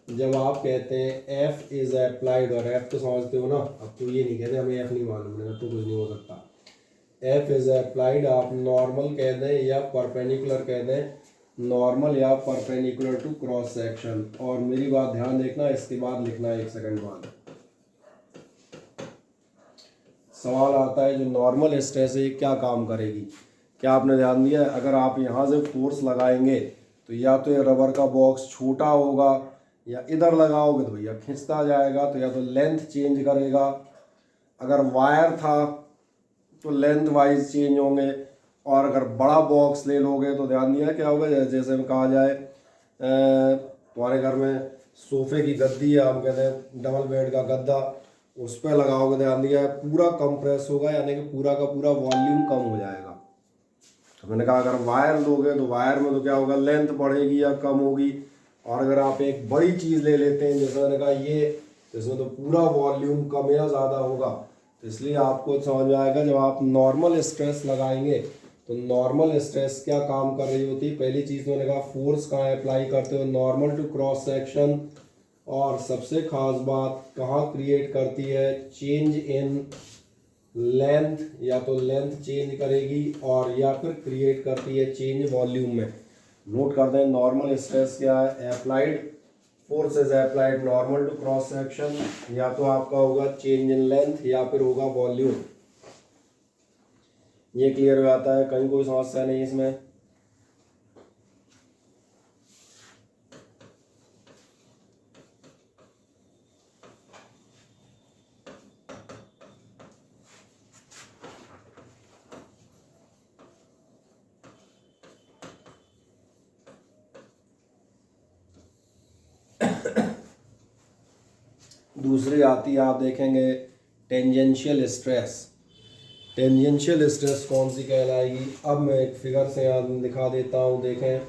जब आप कहते हैं F इज अप्लाइड, और F तो समझते हो ना, अब तो ये नहीं कहते हमें F नहीं मालूम है तो कुछ नहीं हो सकता। F इज अप्लाइड आप नॉर्मल कह दें या परपेंडिकुलर कह दें, नॉर्मल या परपेंडिकुलर टू क्रॉस सेक्शन। और मेरी बात ध्यान देखना, इसके बाद लिखना है 1 सेकंड बाद। सवाल आता है जो नॉर्मल स्ट्रेस है क्या काम करेगी। क्या आपने ध्यान दिया है, अगर आप यहाँ से फोर्स लगाएंगे तो या तो ये रबर का बॉक्स छोटा होगा, या इधर लगाओगे तो भैया खिंचता जाएगा, तो या तो लेंथ चेंज करेगा। अगर वायर था तो लेंथ वाइज चेंज होंगे, और अगर बड़ा बॉक्स ले लोगे तो ध्यान दिया क्या होगा, जैसे हम कहा जाए तुम्हारे घर में सोफे की गद्दी है, हम कहते हैं डबल बेड का गद्दा, उस पर लगाओगे, ध्यान दिया पूरा कंप्रेस होगा, यानी कि पूरा का पूरा वॉल्यूम कम हो जाएगा। तो मैंने कहा अगर वायर लोगे तो वायर में तो क्या होगा, लेंथ बढ़ेगी या कम होगी। और अगर आप एक बड़ी चीज़ ले लेते हैं जैसे मैंने कहा ये, तो इसमें तो पूरा वॉल्यूम कम या ज़्यादा होगा। तो इसलिए आपको समझ में आएगा जब आप नॉर्मल स्ट्रेस लगाएंगे तो नॉर्मल स्ट्रेस क्या काम कर रही होती है। पहली चीज़ मैंने कहा फोर्स कहाँ अप्लाई करते हो, नॉर्मल टू क्रॉस सेक्शन। और सबसे खास बात कहाँ क्रिएट करती है, चेंज इन लेंथ, या तो लेंथ चेंज करेगी और या फिर क्रिएट करती है चेंज वॉल्यूम में। नोट कर दें नॉर्मल स्ट्रेस क्या है, applied force is applied normal to cross section, या तो आपका होगा चेंज इन लेंथ या फिर होगा वॉल्यूम। ये क्लियर हो जाता है, कहीं कोई समस्या नहीं इसमें। दूसरी आती है, आप देखेंगे टेंजेंशियल स्ट्रेस। टेंजेंशियल स्ट्रेस कौन सी कहलाएगी, अब मैं एक फिगर से यहाँ दिखा देता हूँ। देखें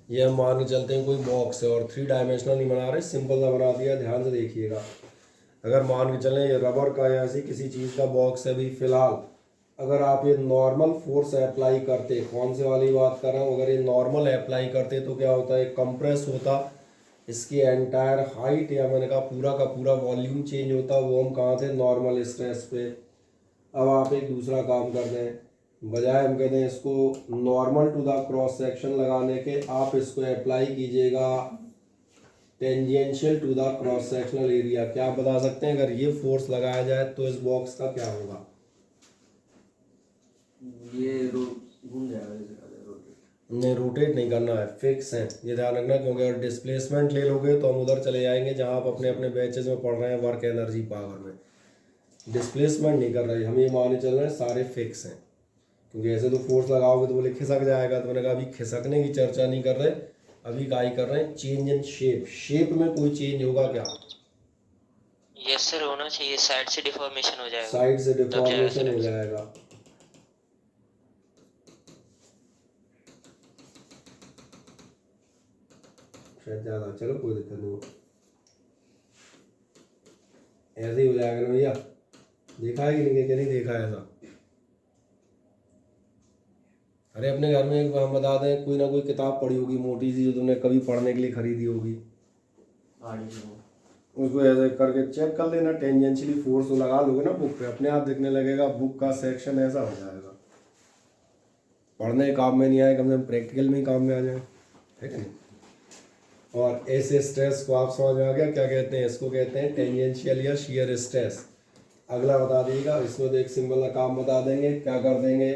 ये हम मान के चलते हैं कोई बॉक्स है और 3 डायमेंशनल नहीं बना रहे, सिंपल सा बना दिया, ध्यान से देखिएगा। अगर मान के चलें ये रबर का या ऐसी किसी चीज़ का बॉक्स है भी, फिलहाल अगर आप ये नॉर्मल फोर्स अप्लाई करते, कौन से वाली बात कर रहा हूँ, अगर ये नॉर्मल अप्लाई करते तो क्या होता है, कंप्रेस होता इसकी एंटायर हाइट, या मैंने कहा पूरा का पूरा वॉल्यूम चेंज होता। वो हम कहाँ थे, नॉर्मल स्ट्रेस पे। अब आप एक दूसरा काम कर दें, बजाय हम कहते हैं इसको normal to the cross section लगाने के, आप इसको अप्लाई कीजिएगा tangential to the cross sectional area. क्या आप बता सकते हैं अगर ये फोर्स लगाया जाए तो इस बॉक्स का क्या होगा? ये घूम जाएगा रोटेट। नहीं, रोटेट नहीं करना है, फिक्स है, ये ध्यान रखना। क्योंकि अगर डिस्प्लेसमेंट ले लोगे तो हम उधर चले जाएंगे जहाँ आप अपने अपने बैचेज में पढ़ रहे हैं, वर्क एनर्जी पावर में। डिस्प्लेसमेंट नहीं कर रहे, हम ये माने चल रहे हैं सारे फिक्स हैं। क्योंकि ऐसे तो फोर्स लगाओगे तो बोले खिसक जाएगा, तो मैंने कहा अभी खिसकने की चर्चा नहीं कर रहे, अभी का ही कर रहे हैं चेंज इन शेप। शेप में कोई चेंज होगा क्या? यस सर, होना चाहिए, साइड से डिफॉर्मेशन हो जाएगा। साइड से डिफॉर्मेशन हो जाएगा। शायद ज़्यादा, चलो कोई दिक्कत नहीं, ऐसे ही हो जाएगा ना भैया। देखा है कि नहीं देखा है ऐसा? अरे अपने घर में एक हम बता दें, कोई ना कोई किताब पढ़ी होगी मोटी सी जो तुमने कभी पढ़ने के लिए खरीदी होगी, उसको ऐसे करके चेक कर लेना, टेंजेंशियली फोर्स लगा लोगे ना बुक पे, अपने आप दिखने लगेगा बुक का सेक्शन ऐसा हो जाएगा। पढ़ने काम में नहीं आए, कम से कम प्रैक्टिकल में ही काम में आ जाए, है कि नहीं। और ऐसे स्ट्रेस को आप समझ में आ गया क्या कहते हैं, इसको कहते हैं टेंजेंशियल या शियर स्ट्रेस। अगला बता दीजिएगा, इसमें तो एक सिंपल का काम बता देंगे, क्या कर देंगे,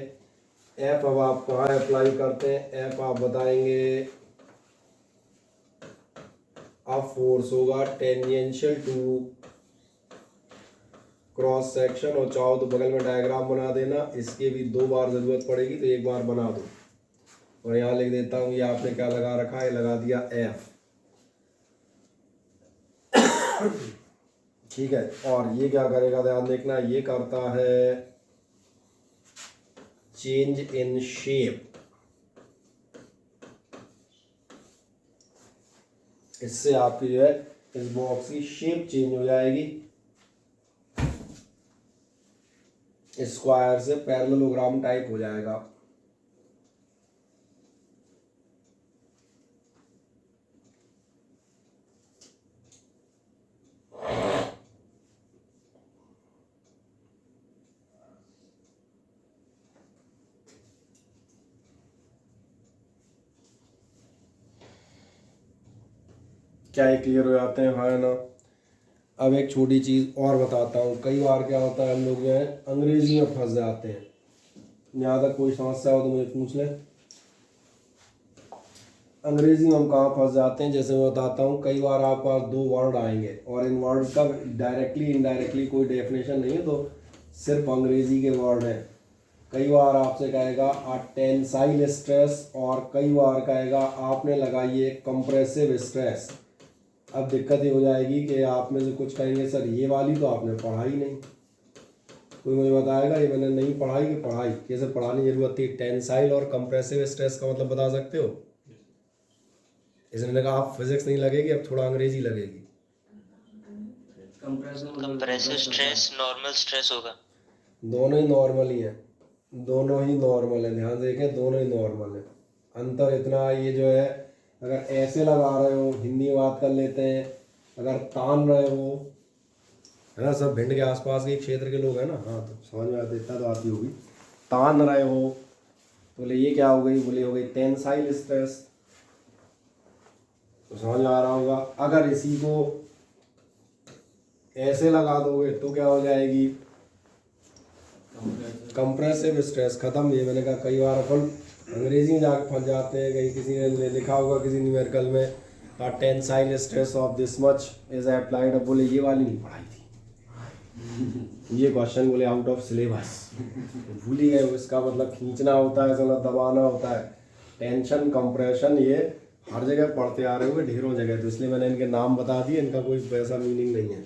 एफ। अब आप कहाँ अप्लाई करते हैं, एफ आप बताएंगे, अब फोर्स होगा टेंजेंशियल टू क्रॉस सेक्शन, और चाहो तो बगल में डायग्राम बना देना, इसके भी 2 बार ज़रूरत पड़ेगी तो एक बार बना दो। और यहाँ लिख देता हूँ, ये आपने क्या लगा रखा है, लगा दिया एफ, ठीक है। और ये क्या करेगा, ध्यान देखना, ये करता है चेंज इन शेप। इससे आपकी जो है इस बॉक्स की शेप चेंज हो जाएगी, स्क्वायर से पैरेललोग्राम टाइप हो जाएगा। क्या ये क्लियर हो जाते हैं, हाँ ना। अब एक छोटी चीज़ और बताता हूँ, कई बार क्या होता है हम लोग जो है अंग्रेजी में फंस जाते हैं। यहाँ तक कोई समस्या हो तो मुझे पूछ लें। अंग्रेजी में हम कहाँ फंस जाते हैं, जैसे मैं बताता हूँ, कई बार आप पास 2 वर्ड आएंगे और इन वर्ड का डायरेक्टली इनडायरेक्टली कोई डेफिनेशन नहीं है, तो सिर्फ अंग्रेजी के वर्ड हैं। कई बार आपसे कहेगा टेंसाइल स्ट्रेस, और कई बार कहेगा आपने लगाई है कंप्रेसिव स्ट्रेस। अब दिक्कत ये हो जाएगी कि आप में से कुछ कहेंगे सर ये वाली तो आपने पढ़ा ही नहीं, कोई मुझे बताएगा? ये मैंने नहीं पढ़ाई कि पढ़ाई, कैसे पढ़ाने की जरूरत थी? टेंसाइल और कंप्रेसिव स्ट्रेस का मतलब बता सकते हो? इसने मैंने कहा आप फिजिक्स नहीं लगेगी, अब थोड़ा अंग्रेजी लगेगी। कंप्रेसिव स्ट्रेस नॉर्मल स्ट्रेस होगा। दोनों ही नॉर्मल ही हैं, दोनों ही नॉर्मल है, ध्यान देखें दोनों ही नॉर्मल है। अंतर इतना है, ये जो है अगर ऐसे लगा रहे हो, हिंदी में बात कर लेते हैं, अगर तान रहे हो, है ना, सब भिंड के आसपास के क्षेत्र के लोग हैं ना, हाँ तो समझ में आती, इतना तो आती होगी। तान रहे हो तो बोले ये क्या हो गई? बोले हो गई टेंसाइल स्ट्रेस, तो समझ में आ रहा होगा। अगर इसी को ऐसे लगा दोगे तो क्या हो जाएगी? Compressive stress. खत्म। ये मैंने कहा कई बार अपन अंग्रेजी में जाकर फंस जाते हैं, कहीं किसी ने लिखा होगा किसी न्यूमेरिकल में tensile stress of this much is applied, अब बोले ये वाली नहीं पढ़ाई थी, ये क्वेश्चन बोले आउट ऑफ सिलेबस, भूल ही गए। इसका मतलब खींचना होता है, मतलब दबाना होता है। टेंशन, कंप्रेशन, ये हर जगह पढ़ते आ रहे होंगे ढेरों जगह, तो इसलिए मैंने इनके नाम बता दिए, इनका कोई वैसा मीनिंग नहीं है,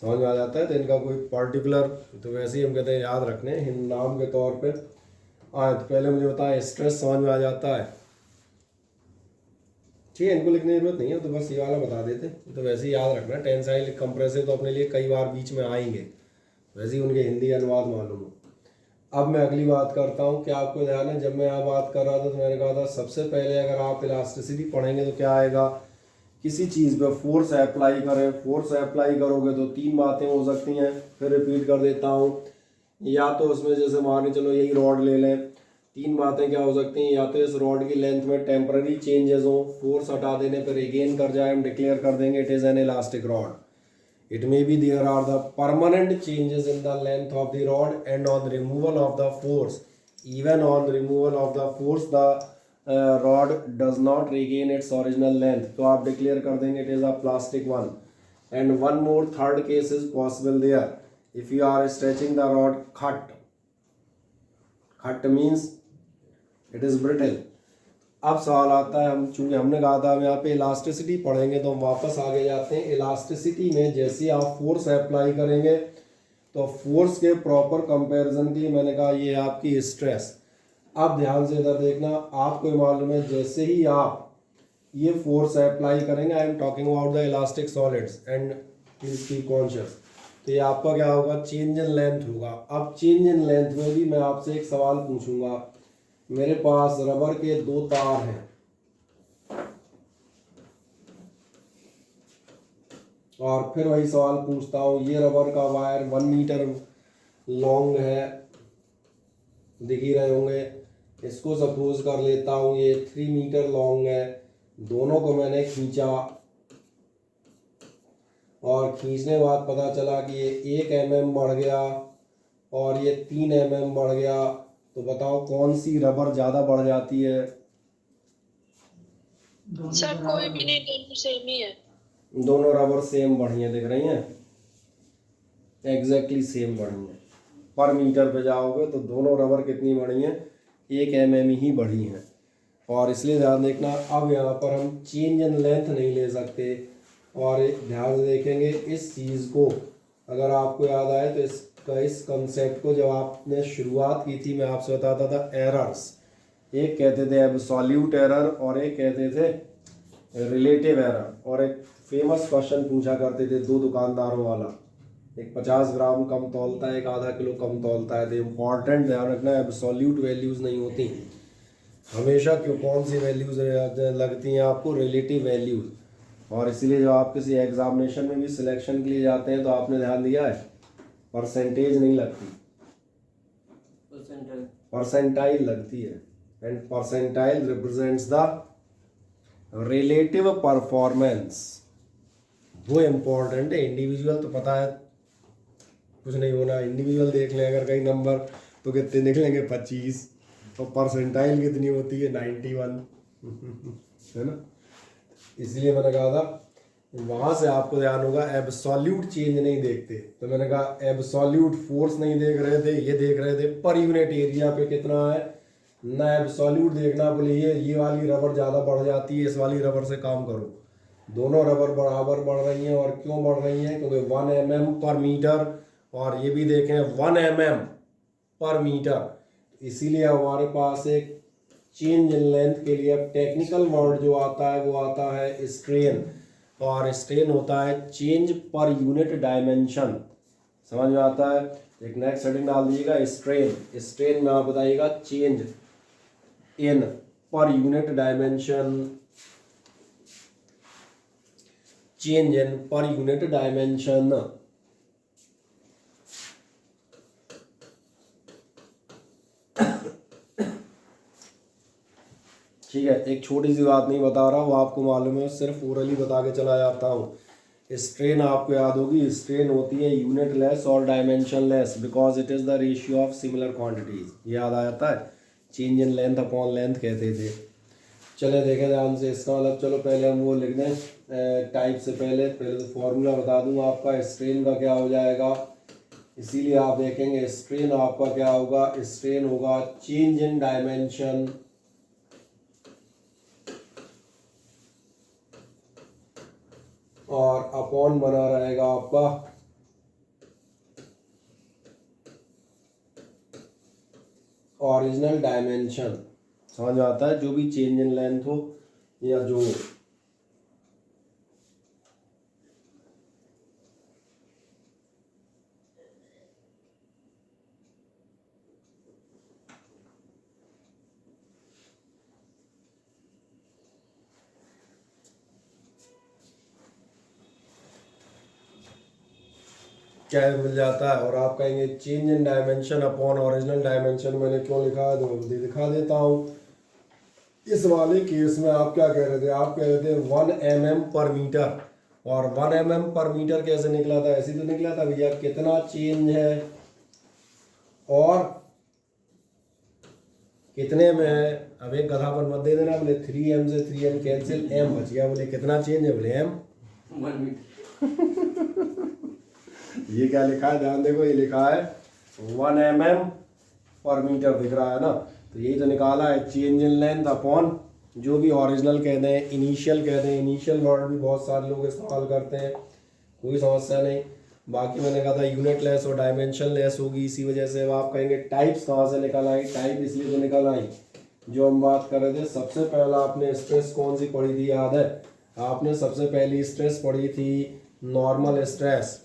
समझ में आ जाता है। तो इनका कोई पर्टिकुलर, तो वैसे ही हम कहते हैं याद रखने नाम के तौर पे। तो पहले मुझे बताया स्ट्रेस समझ में आ जाता है, ठीक है, इनको लिखने की जरूरत नहीं है, तो बस ये वाला बता देते, तो वैसे ही याद रखना। टेंसाइल कंप्रेसिव तो अपने लिए कई बार बीच में आएंगे, वैसे ही उनके हिंदी अनुवाद मालूम हो। अब मैं अगली बात करता हूँ। क्या आपको ध्यान है जब मैं यहाँ बात कर रहा था तो मैंने कहा था सबसे पहले अगर आप इलास्टिसिटी पढ़ेंगे तो क्या आएगा? किसी चीज़ पे फोर्स अप्लाई करें, फोर्स अप्लाई करोगे तो तीन बातें हो सकती हैं, फिर रिपीट कर देता हूँ। या तो उसमें जैसे मान के चलो यही रॉड ले लें, तीन बातें क्या हो सकती हैं? या तो इस रॉड की लेंथ में टेम्पररी चेंजेस हो, फोर्स हटा देने पर रिगेन कर जाए, हम डिक्लेयर कर देंगे it is an elastic rod. It may be there are the permanent changes in the length of the rod, and on removal of the force, even on removal of the force, the rod does not regain its original length. तो आप declare कर देंगे it is a plastic one. And one more third case is possible there. If you are stretching the rod, cut means it is brittle. अब सवाल आता है, हम चूंकि हमने कहा था हम यहाँ पे इलास्टिसिटी पढ़ेंगे तो हम वापस आगे जाते हैं। इलास्टिसिटी में जैसे आप फोर्स अप्लाई करेंगे तो फोर्स के प्रॉपर कंपैरिजन के लिए मैंने कहा ये आपकी स्ट्रेस। अब ध्यान से इधर देखना, आपको मालूम है जैसे ही आप ये फोर्स अप्लाई करेंगे, I am talking about the elastic solids and please be conscious, तो ये आपका क्या होगा? चेंज इन लेंथ होगा। अब चेंज इन लेंथ में भी मैं आपसे एक सवाल पूछूंगा। मेरे पास रबर के दो तार हैं और फिर वही सवाल पूछता हूँ, ये रबर का वायर 1 मीटर लॉन्ग है, दिख ही रहे होंगे। इसको सपोज कर लेता हूँ ये 3 मीटर लॉन्ग है। दोनों को मैंने खींचा और खींचने के बाद पता चला कि ये 1 mm बढ़ गया और ये 3 mm बढ़ गया। तो बताओ कौन सी रबर ज़्यादा बढ़ जाती है? सर कोई भी नहीं, दोनों सेम ही है। दोनों रबर सेम बढ़ी हैं, दिख रही हैं, एग्जैक्टली सेम बढ़ी हैं। पर मीटर पे जाओगे तो दोनों रबर कितनी बढ़ी हैं? 1 mm ही बढ़ी हैं। और इसलिए ध्यान देखना, अब यहाँ पर हम चेंज इन लेंथ नहीं ले सकते। और ध्यान से देखेंगे इस चीज़ को, अगर आपको याद आए तो इस कंसेप्ट को जब आपने शुरुआत की थी मैं आपसे बताता था एरर्स। एक कहते थे एब्सोल्यूट एरर और एक कहते थे रिलेटिव एरर। और एक फेमस क्वेश्चन पूछा करते थे दो दुकानदारों वाला, एक 50 ग्राम कम तौलता है, एक आधा किलो कम तौलता है। तो इम्पॉर्टेंट ध्यान रखना एब्सोल्यूट वैल्यूज़ नहीं होती हमेशा। क्यों? कौन सी वैल्यूज़ लगती हैं आपको? Relative values. और इसीलिए जब आप किसी एग्जामिनेशन में भी सिलेक्शन के लिए जाते हैं तो आपने ध्यान दिया है परसेंटेज नहीं लगती, परसेंटाइल लगती है। And percentile represents the relative performance, वो इम्पोर्टेंट है। इंडिविजुअल तो पता है कुछ नहीं होना, इंडिविजुअल देख लें अगर कई नंबर तो कितने निकलेंगे? 25। और परसेंटाइल कितनी होती है? 91 है ना। इसलिए मैंने कहा था वहाँ से आपको ध्यान होगा एब्सोल्यूट चेंज नहीं देखते। तो मैंने कहा एब्सोल्यूट फोर्स नहीं देख रहे थे, ये देख रहे थे पर यूनिट एरिया पे कितना है ना। एब्सोल्यूट देखना, बोले ये वाली रबर ज़्यादा बढ़ जाती है, इस वाली रबर से काम करो। दोनों रबर बराबर बढ़ रही हैं। और क्यों बढ़ रही हैं? क्योंकि 1 mm पर मीटर और ये भी देखें 1 mm पर मीटर। इसीलिए हमारे पास एक चेंज इन लेंथ के लिए अब टेक्निकल वर्ड जो आता है वो आता है स्ट्रेन, और स्ट्रेन होता है चेंज पर यूनिट डायमेंशन। समझ में आता है? एक नेक्स्ट हेडिंग डाल दीजिएगा स्ट्रेन। स्ट्रेन में आप बताइएगा change in per unit dimension, change in per unit dimension. ठीक है, एक छोटी सी बात नहीं बता रहा, वो आपको मालूम है, सिर्फ ओरली बता के चला जाता हूँ। स्ट्रेन आपको याद होगी, स्ट्रेन होती है यूनिट लेस और dimension less because it is the ratio of similar quantities. याद आ जाता है? Change in length upon length कहते थे। चले देखें ध्यान से इसका मतलब। चलो पहले हम वो लिख दें टाइप से पहले तो फॉर्मूला बता दूँ आपका स्ट्रेन का क्या हो जाएगा। इसीलिए आप देखेंगे स्ट्रेन आपका क्या होगा, स्ट्रेन होगा चेंज इन डायमेंशन और अपॉन बना रहेगा आपका ओरिजिनल डायमेंशन। समझ में आता है? जो भी चेंज इन लेंथ हो या जो क्या मिल जाता है। और आप कहेंगे change in dimension upon original dimension मैंने क्यों लिखा है, तो दिखा देता हूँ। इस वाले केस में आप क्या कह रहे थे, आप कह रहे थे 1 mm पर मीटर, और 1 mm पर मीटर कैसे निकला था? ऐसे तो निकला था भैया, कितना चेंज है और कितने में है। अब एक गधापन मत दे देना, बोले 3m से 3m कैंसिल, m बच गया, बोले कितना चेंज है, बोले m 1 मीटर। ये क्या लिखा है, ध्यान देखो, ये लिखा है 1 mm पर मीटर, दिख रहा है ना? तो यही तो निकाला है, चेंज इन लेंथ अपॉन जो भी ओरिजिनल कहते हैं, इनिशियल कहते हैं। इनिशियल वर्ड भी बहुत सारे लोग इस्तेमाल करते हैं, कोई समस्या नहीं। बाकी मैंने कहा था यूनिट लेस और डायमेंशन लेस होगी, इसी वजह से। अब आप कहेंगे टाइप्स कहाँ से निकल आई? टाइप इसलिए तो निकल आई, जो हम बात कर रहे थे, सबसे पहला आपने स्ट्रेस कौन सी पढ़ी थी, याद है? आपने सबसे पहली स्ट्रेस पढ़ी थी नॉर्मल स्ट्रेस।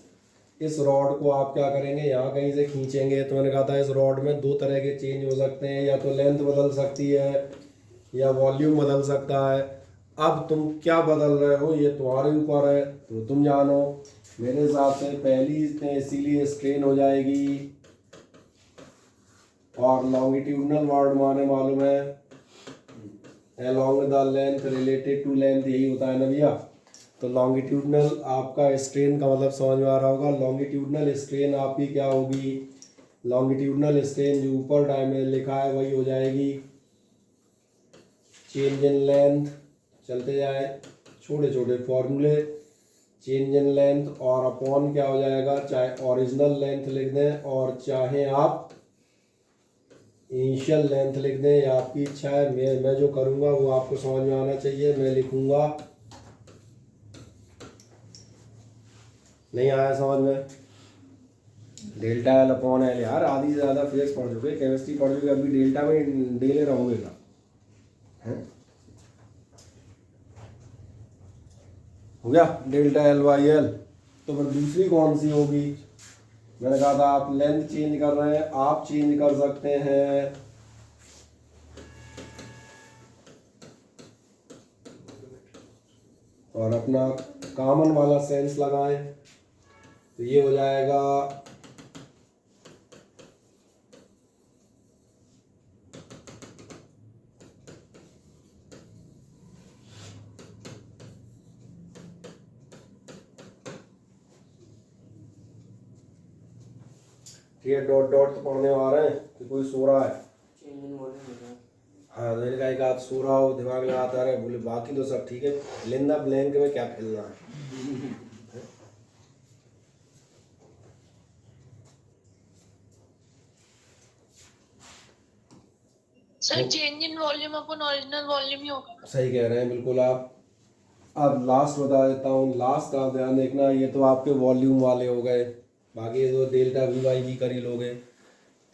इस रॉड को आप क्या करेंगे, यहाँ कहीं से खींचेंगे, तो मैंने कहा था इस रॉड में दो तरह के चेंज हो सकते हैं, या तो लेंथ बदल सकती है या वॉल्यूम बदल सकता है। अब तुम क्या बदल रहे हो ये तुम्हारे ऊपर है, तो तुम जानो। मेरे हिसाब से पहली में इसीलिए स्ट्रेन हो जाएगी, और लॉन्गिट्यूडनल वर्ड माने मालूम है along the length related to length, यही होता है ना भैया। तो लॉन्गिट्यूडनल आपका स्ट्रेन का मतलब समझ में आ रहा होगा। लॉन्गिट्यूडनल स्ट्रेन आपकी क्या होगी, लॉन्गिट्यूडनल स्ट्रेन जो ऊपर डायमेंशन लिखा है वही हो जाएगी चेंज इन लेंथ। चलते जाए छोटे छोटे फॉर्मूले, चेंज इन लेंथ और अपॉन क्या हो जाएगा, चाहे ओरिजिनल लेंथ लिख दें और चाहे आप इनिशियल लेंथ लिख दें, या आपकी इच्छा है। मैं जो करूँगा वो आपको समझ में आना चाहिए। मैं लिखूँगा, नहीं आया समझ में, डेल्टा एल अपॉन एल। यार आधी से ज़्यादा फिजिक्स पढ़ चुके, केमिस्ट्री पढ़ चुके, अभी डेल्टा में डेले रहोगे का है? हो गया डेल्टा एल बाई एल। तो फिर दूसरी कौन सी होगी? मैंने कहा था आप लेंथ चेंज कर रहे हैं, आप चेंज कर सकते हैं और अपना कॉमन वाला सेंस लगाएं, तो ये हो जाएगा ये डॉट डॉट तो पढ़ने आ रहे हैं कि कोई सो रहा है? चेंज इन वॉल्यूम होता है। हाँ, मैंने कहा एक आध सो रहा हो, दिमाग लगाता रहे, बोले बाकी तो सब ठीक है, लिंदा ब्लैंक में क्या खेलना है। सर चेंज इन वॉल्यूम अपन ओरिजिनल वॉल्यूम ही होगा। सही कह रहे हैं बिल्कुल आप। अब लास्ट बता देता हूँ, लास्ट का ध्यान देखना, ये तो आपके वॉल्यूम वाले हो गए, बाकी ये तो डेल्टा वी वाई भी कर ही लोगे।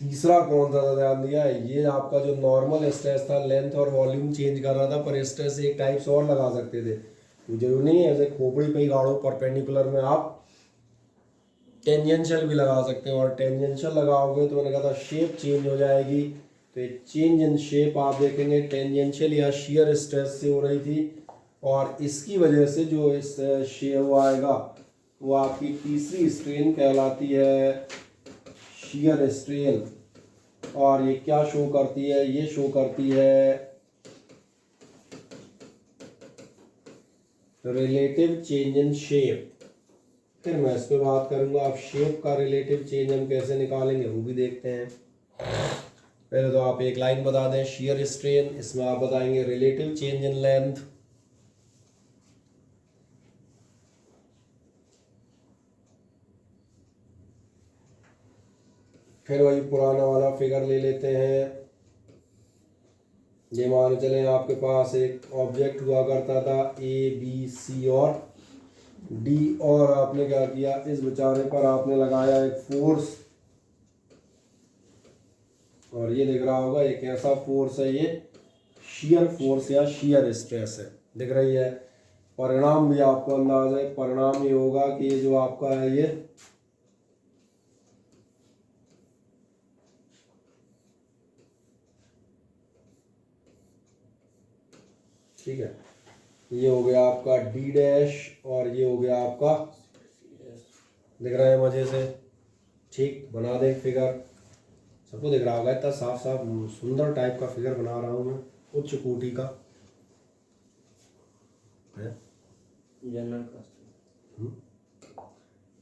तीसरा कौन सा था ध्यान दिया है, ये आपका जो नॉर्मल स्ट्रेस था, लेंथ और वॉल्यूम चेंज कर रहा था, पर स्ट्रेस एक टाइप्स और लगा सकते थे, तो जरूरी नहीं है ऐसे खोपड़ी पे ही गाड़ो, परपेंडिकुलर में आप टेंजेंशियल भी लगा सकते हो, और टेंजेंशियल लगाओगे तो मैंने कहा था शेप चेंज हो जाएगी। तो ये चेंज इन शेप आप देखेंगे टेंजेंशियल या शियर स्ट्रेस से हो रही थी, और इसकी वजह से जो इस शेप आएगा वो आपकी तीसरी स्ट्रेन कहलाती है शियर स्ट्रेन। और ये क्या शो करती है, ये शो करती है रिलेटिव चेंज इन शेप। फिर मैं इस पर बात करूंगा, आप शेप का रिलेटिव चेंज हम कैसे निकालेंगे वो भी देखते हैं। पहले तो आप एक लाइन बता दें शियर स्ट्रेन, इसमें आप बताएंगे रिलेटिव चेंज इन लेंथ, फिर वही पुराना वाला फिगर ले लेते हैं। ये मान चले आपके पास एक ऑब्जेक्ट हुआ करता था ए बी सी और डी, और आपने क्या किया, इस बेचारे पर आपने लगाया एक फोर्स, और ये दिख रहा होगा एक ऐसा फोर्स है, ये शियर फोर्स या शियर स्ट्रेस है, दिख रही है। परिणाम भी आपको अंदाज है, परिणाम ये होगा कि ये जो आपका है ये ठीक है, ये हो गया आपका डी डैश और ये हो गया आपका, दिख रहा है मजे से, ठीक। बना दे फिगर, सबको दिख रहा होगा, इतना साफ साफ सुंदर टाइप का फिगर बना रहा हूँ मैं, उच्च कोटि का है। General caste.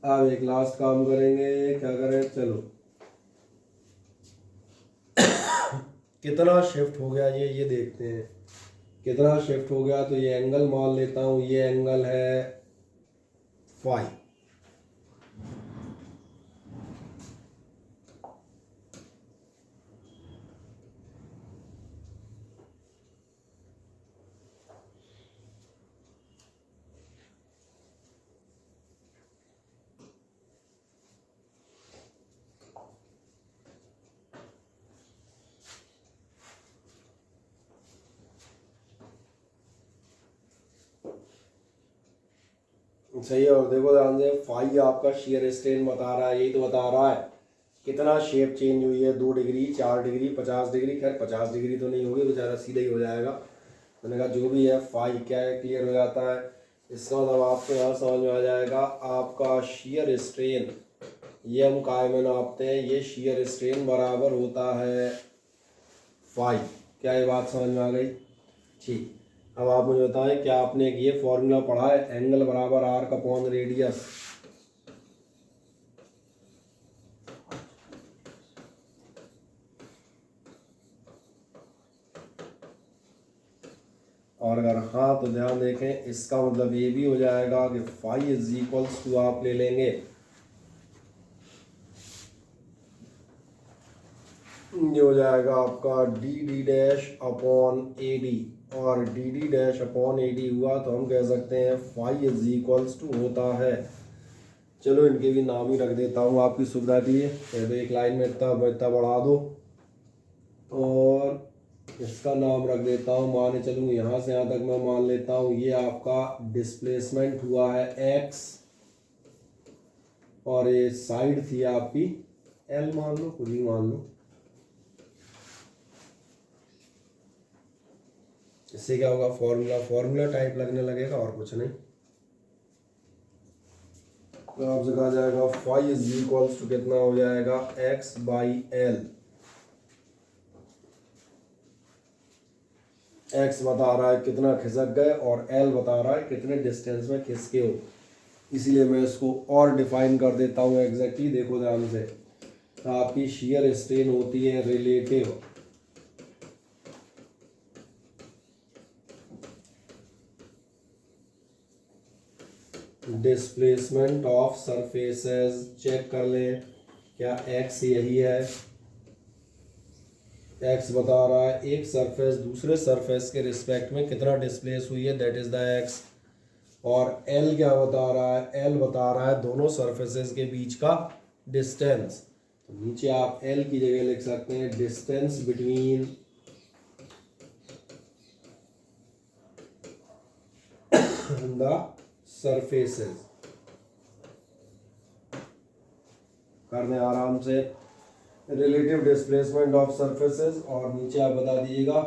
अब एक लास्ट काम करेंगे, क्या करें, चलो कितना शिफ्ट हो गया ये देखते हैं, कितना शिफ्ट हो गया। तो ये एंगल मान लेता हूँ, ये एंगल है फाई, सही है। और देखो ध्यान से, फाई आपका शियर स्ट्रेन बता रहा है, यही तो बता रहा है कितना शेप चेंज हुई है, 2 डिग्री 4 डिग्री 50 डिग्री, खैर 50 डिग्री तो नहीं होगी, बेचारा सीधा ही हो जाएगा। मैंने कहा जो भी है फाई क्या है क्लियर हो जाता है। इसका मतलब आपको यहाँ समझ में आ जाएगा, आपका शियर स्ट्रेन ये हम काय में नापते हैं, ये शियर स्ट्रेन बराबर होता है फाई। क्या ये बात समझ में आ गई? ठीक। अब आप मुझे बताएं, क्या आपने एक ये फॉर्मूला पढ़ा है, एंगल बराबर आर्क अपॉन रेडियस। और अगर हाँ तो ध्यान देखें, इसका मतलब ये भी हो जाएगा कि फाई इज इक्वल्स टू आप ले लेंगे, ये हो जाएगा आपका D D dash upon A D, और D D dash upon A D हुआ तो हम कह सकते हैं फाई इज इक्वल्स टू होता है। चलो इनके भी नाम ही रख देता हूँ आपकी सुविधा के लिए, तो एक लाइन में इतना बढ़ा दो, और इसका नाम रख देता हूँ, माने चलूँ यहाँ से यहाँ तक मैं मान लेता हूँ ये आपका डिस्प्लेसमेंट हुआ है एक्स, और ये साइड थी आपकी एल, मान लो कुछ भी मान लो। इससे क्या होगा, फॉर्मूला टाइप लगने लगेगा और कुछ नहीं। तो आपसे कहा जाएगा फाई इज इक्वल्स टू कितना हो जाएगा, एक्स बाई एल। एक्स बता रहा है कितना खिसक गए और एल बता रहा है कितने डिस्टेंस में खिसके हो, इसीलिए मैं इसको और डिफाइन कर देता हूँ एग्जैक्टली। देखो ध्यान से, आपकी शियर स्ट्रेन होती है relative displacement of surfaces. Check कर लें क्या एक्स यही है, एक्स बता रहा है एक सरफेस दूसरे सरफेस के रिस्पेक्ट में कितना डिस्प्लेस हुई है, दैट इज द एक्स। और एल क्या बता रहा है, एल बता रहा है दोनों सरफेसेस के बीच का डिस्टेंस, तो नीचे आप L की जगह लिख सकते हैं डिस्टेंस बिटवीन द सरफेसेस। कर दें आराम से रिलेटिव डिस्प्लेसमेंट ऑफ सरफेसेस, और नीचे आप बता दीजिएगा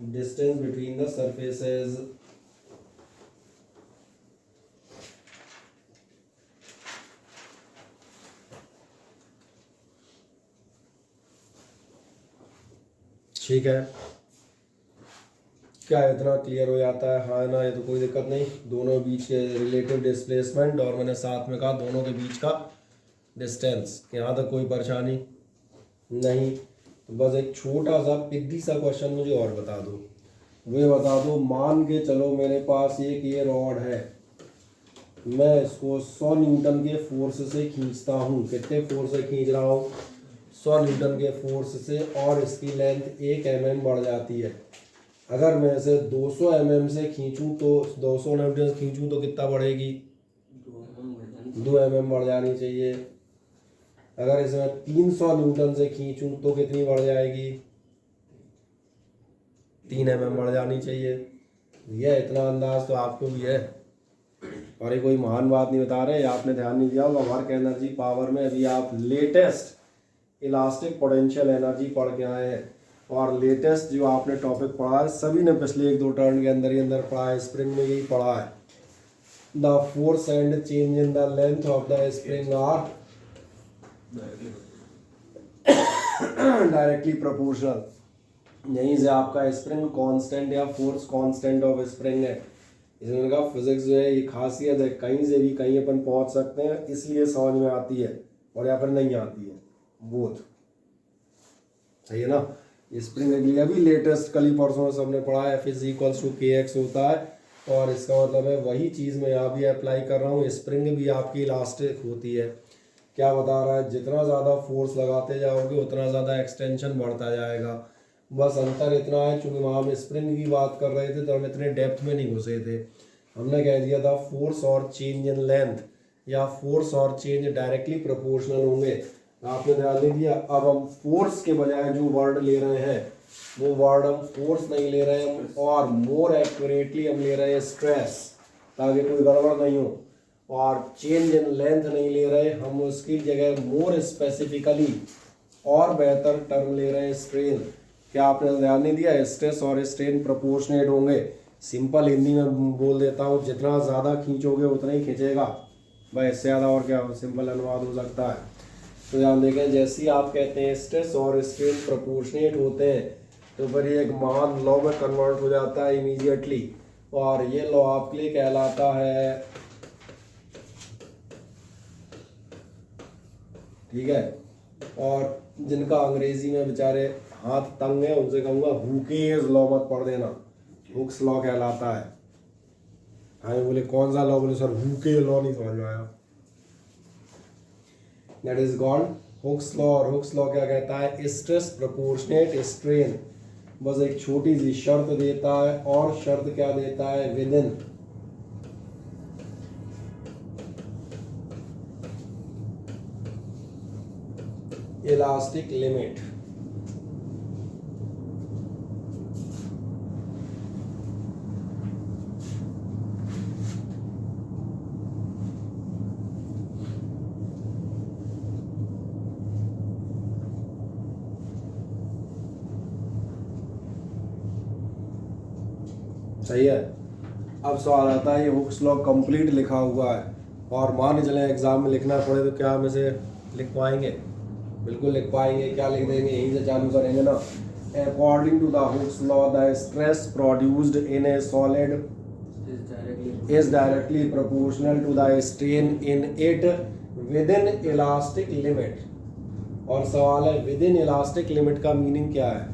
डिस्टेंस बिटवीन द सरफेसेस। ठीक है, क्या इतना क्लियर हो जाता है? हाँ ना, ये तो कोई दिक्कत नहीं। दोनों बीच के रिलेटिव डिस्प्लेसमेंट और मैंने साथ में कहा दोनों के बीच का डिस्टेंस, यहाँ तक कोई परेशानी नहीं। तो बस एक छोटा सा पिद्दी सा क्वेश्चन मुझे और बता दो, वे बता दो मान के चलो मेरे पास एक ये रॉड है, मैं इसको 100 न्यूटन के फोर्स से खींचता हूँ। कितने फोर्स से खींच रहा हूँ? 100 न्यूटन के फोर्स से, और इसकी लेंथ 1 mm बढ़ जाती है। अगर मैं इसे 200 mm से खींचूँ तो 200 न्यूटन खींचूँ तो कितना बढ़ेगी? 2 mm बढ़ जानी चाहिए। अगर इसे मैं 300 न्यूटन से खींचूँ तो कितनी बढ़ जाएगी? 3 mm बढ़ जानी चाहिए। यह इतना अंदाज तो आपको भी है, और ये कोई महान बात नहीं बता रहे, आपने ध्यान नहीं दिया होगा। वर्क एनर्जी पावर में अभी आप लेटेस्ट इलास्टिक पोटेंशियल एनर्जी पढ़ के आए हैं, और लेटेस्ट जो आपने टॉपिक पढ़ा है सभी ने पिछले 1-2 टर्न के अंदर ही अंदर पढ़ा है, स्प्रिंग में यही पढ़ा है। The force and change in the length of the spring are directly proportional. यहीं से आपका स्प्रिंग कांस्टेंट या फोर्स कांस्टेंट ऑफ स्प्रिंग है। इसमें का फिजिक्स जो है ये खासियत है, कहीं से भी कहीं अपन पहुंच सकते हैं, इसलिए समझ में आती है और यहाँ पर नहीं आती है, बोथ सही है ना। स्प्रिंग के लिए अभी लेटेस्ट कल ही परसों में सबने पढ़ा है, F=kx होता है, और इसका मतलब है वही चीज़ मैं यहाँ भी अप्लाई कर रहा हूँ। स्प्रिंग भी आपकी इलास्टिक होती है। क्या बता रहा है? जितना ज़्यादा फोर्स लगाते जाओगे उतना ज़्यादा एक्सटेंशन बढ़ता जाएगा। बस अंतर इतना है, चूँकि वहाँ हम स्प्रिंग की बात कर रहे थे तो हम इतने डेप्थ में नहीं घुसे थे। हमने कह दिया था फोर्स और चेंज इन लेंथ या फोर्स और चेंज डायरेक्टली प्रोपोर्शनल होंगे। आपने ध्यान नहीं दिया। अब हम फोर्स के बजाय जो वर्ड ले रहे हैं वो वर्ड हम फोर्स नहीं ले रहे हैं, और मोर एक्यूरेटली हम ले रहे हैं स्ट्रेस, ताकि कोई गड़बड़ नहीं हो। और चेंज इन लेंथ नहीं ले रहे हम, उसकी जगह मोर स्पेसिफिकली और बेहतर टर्म ले रहे हैं स्ट्रेन। क्या आपने ध्यान नहीं दिया? स्ट्रेस और स्ट्रेन प्रोपोर्शनेट होंगे। सिंपल हिंदी में बोल देता हूँ, जितना ज़्यादा खींचोगे उतना ही खींचेगा। भाई इससे ज़्यादा और क्या सिंपल अनुवाद हो सकता है? तो ध्यान देखें, जैसे ही आप कहते हैं स्ट्रेस और स्ट्रेन प्रोपोर्शनेट होते हैं तो फिर ये एक महान लॉ में कन्वर्ट हो जाता है इमीडिएटली, और ये लॉ आपके लिए कहलाता है, ठीक है। और जिनका अंग्रेजी में बेचारे हाथ तंग है उनसे कहूँगा हुकेज लॉ मत पढ़ देना, हुक्स लॉ कहलाता है। हाँ बोले कौन सा लॉ? बोले सर हुके लॉ नहीं समझ में आया। That is called Hooke's law. और हुक्स लॉ क्या कहता है? Stress proportionate strain. बस एक छोटी सी शर्त देता है, और शर्त क्या देता है? Within elastic limit. सही है। अब सवाल आता है ये हुक्स लॉ कंप्लीट लिखा हुआ है, और मान चलें एग्जाम में लिखना पड़े तो क्या हम इसे लिख पाएंगे? बिल्कुल लिख पाएंगे। क्या लिख देंगे? यहीं से चालू करेंगे ना। According to the Hooke's law the stress produced in a solid is directly proportional to the strain in it within elastic limit. और सवाल है विद इन इलास्टिक लिमिट का मीनिंग क्या है?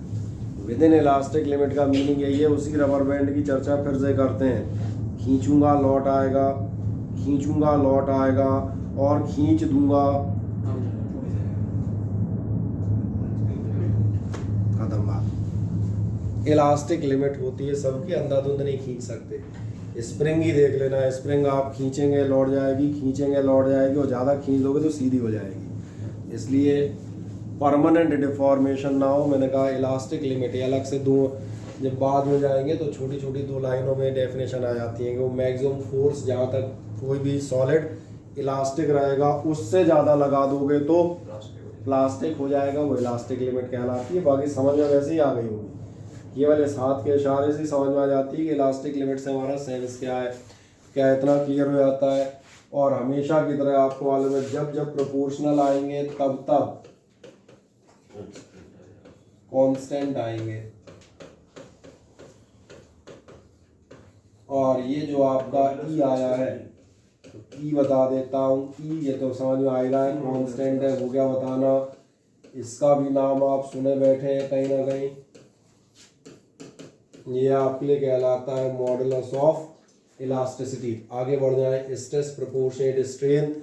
विद इन इलास्टिक लिमिट का meaning यही है, उसी रबर बैंड की चर्चा फिर से करते हैं। खींचूंगा लौट आएगा, खींचूंगा लौट आएगा, और खींच दूंगा खत्म बात। इलास्टिक लिमिट होती है सबकी, अंधाधुंध नहीं खींच सकते। स्प्रिंग ही देख लेना, स्प्रिंग आप खींचेंगे लौट जाएगी, खींचेंगे लौट जाएगी, और ज़्यादा खींच दोगे तो सीधी हो जाएगी। इसलिए परमानेंट डिफॉर्मेशन ना हो। मैंने कहा इलास्टिक लिमिट, ये अलग से दो, जब बाद में जाएंगे तो छोटी छोटी दो लाइनों में डेफिनेशन आ जाती है कि वो मैक्सिमम फोर्स जहाँ तक कोई भी सॉलिड इलास्टिक रहेगा उससे ज़्यादा लगा दोगे तो प्लास्टिक हो जाएगा, वो इलास्टिक लिमिट कहलाती है। बाकी समझ में वैसे ही आ गई होगी, केवल इस हाथ के इशारे से ही समझ में आ जाती है कि इलास्टिक लिमिट से हमारा सेंस क्या है, क्या इतना क्लियर हो जाता है। और हमेशा की तरह आपको मालूम है जब जब प्रोपोर्शनल आएंगे तब तब कांस्टेंट आएंगे। और ये जो आपका ई आया है, तो ई बता देता हूँ, ई ये तो समझ में आएगा है, कांस्टेंट है, वो क्या बताना। इसका भी नाम आप सुने बैठे हैं कहीं ना कहीं, ये आपके लिए कहलाता है मॉडुलस ऑफ इलास्टिसिटी। आगे बढ़ जाए, stress proportionate strain,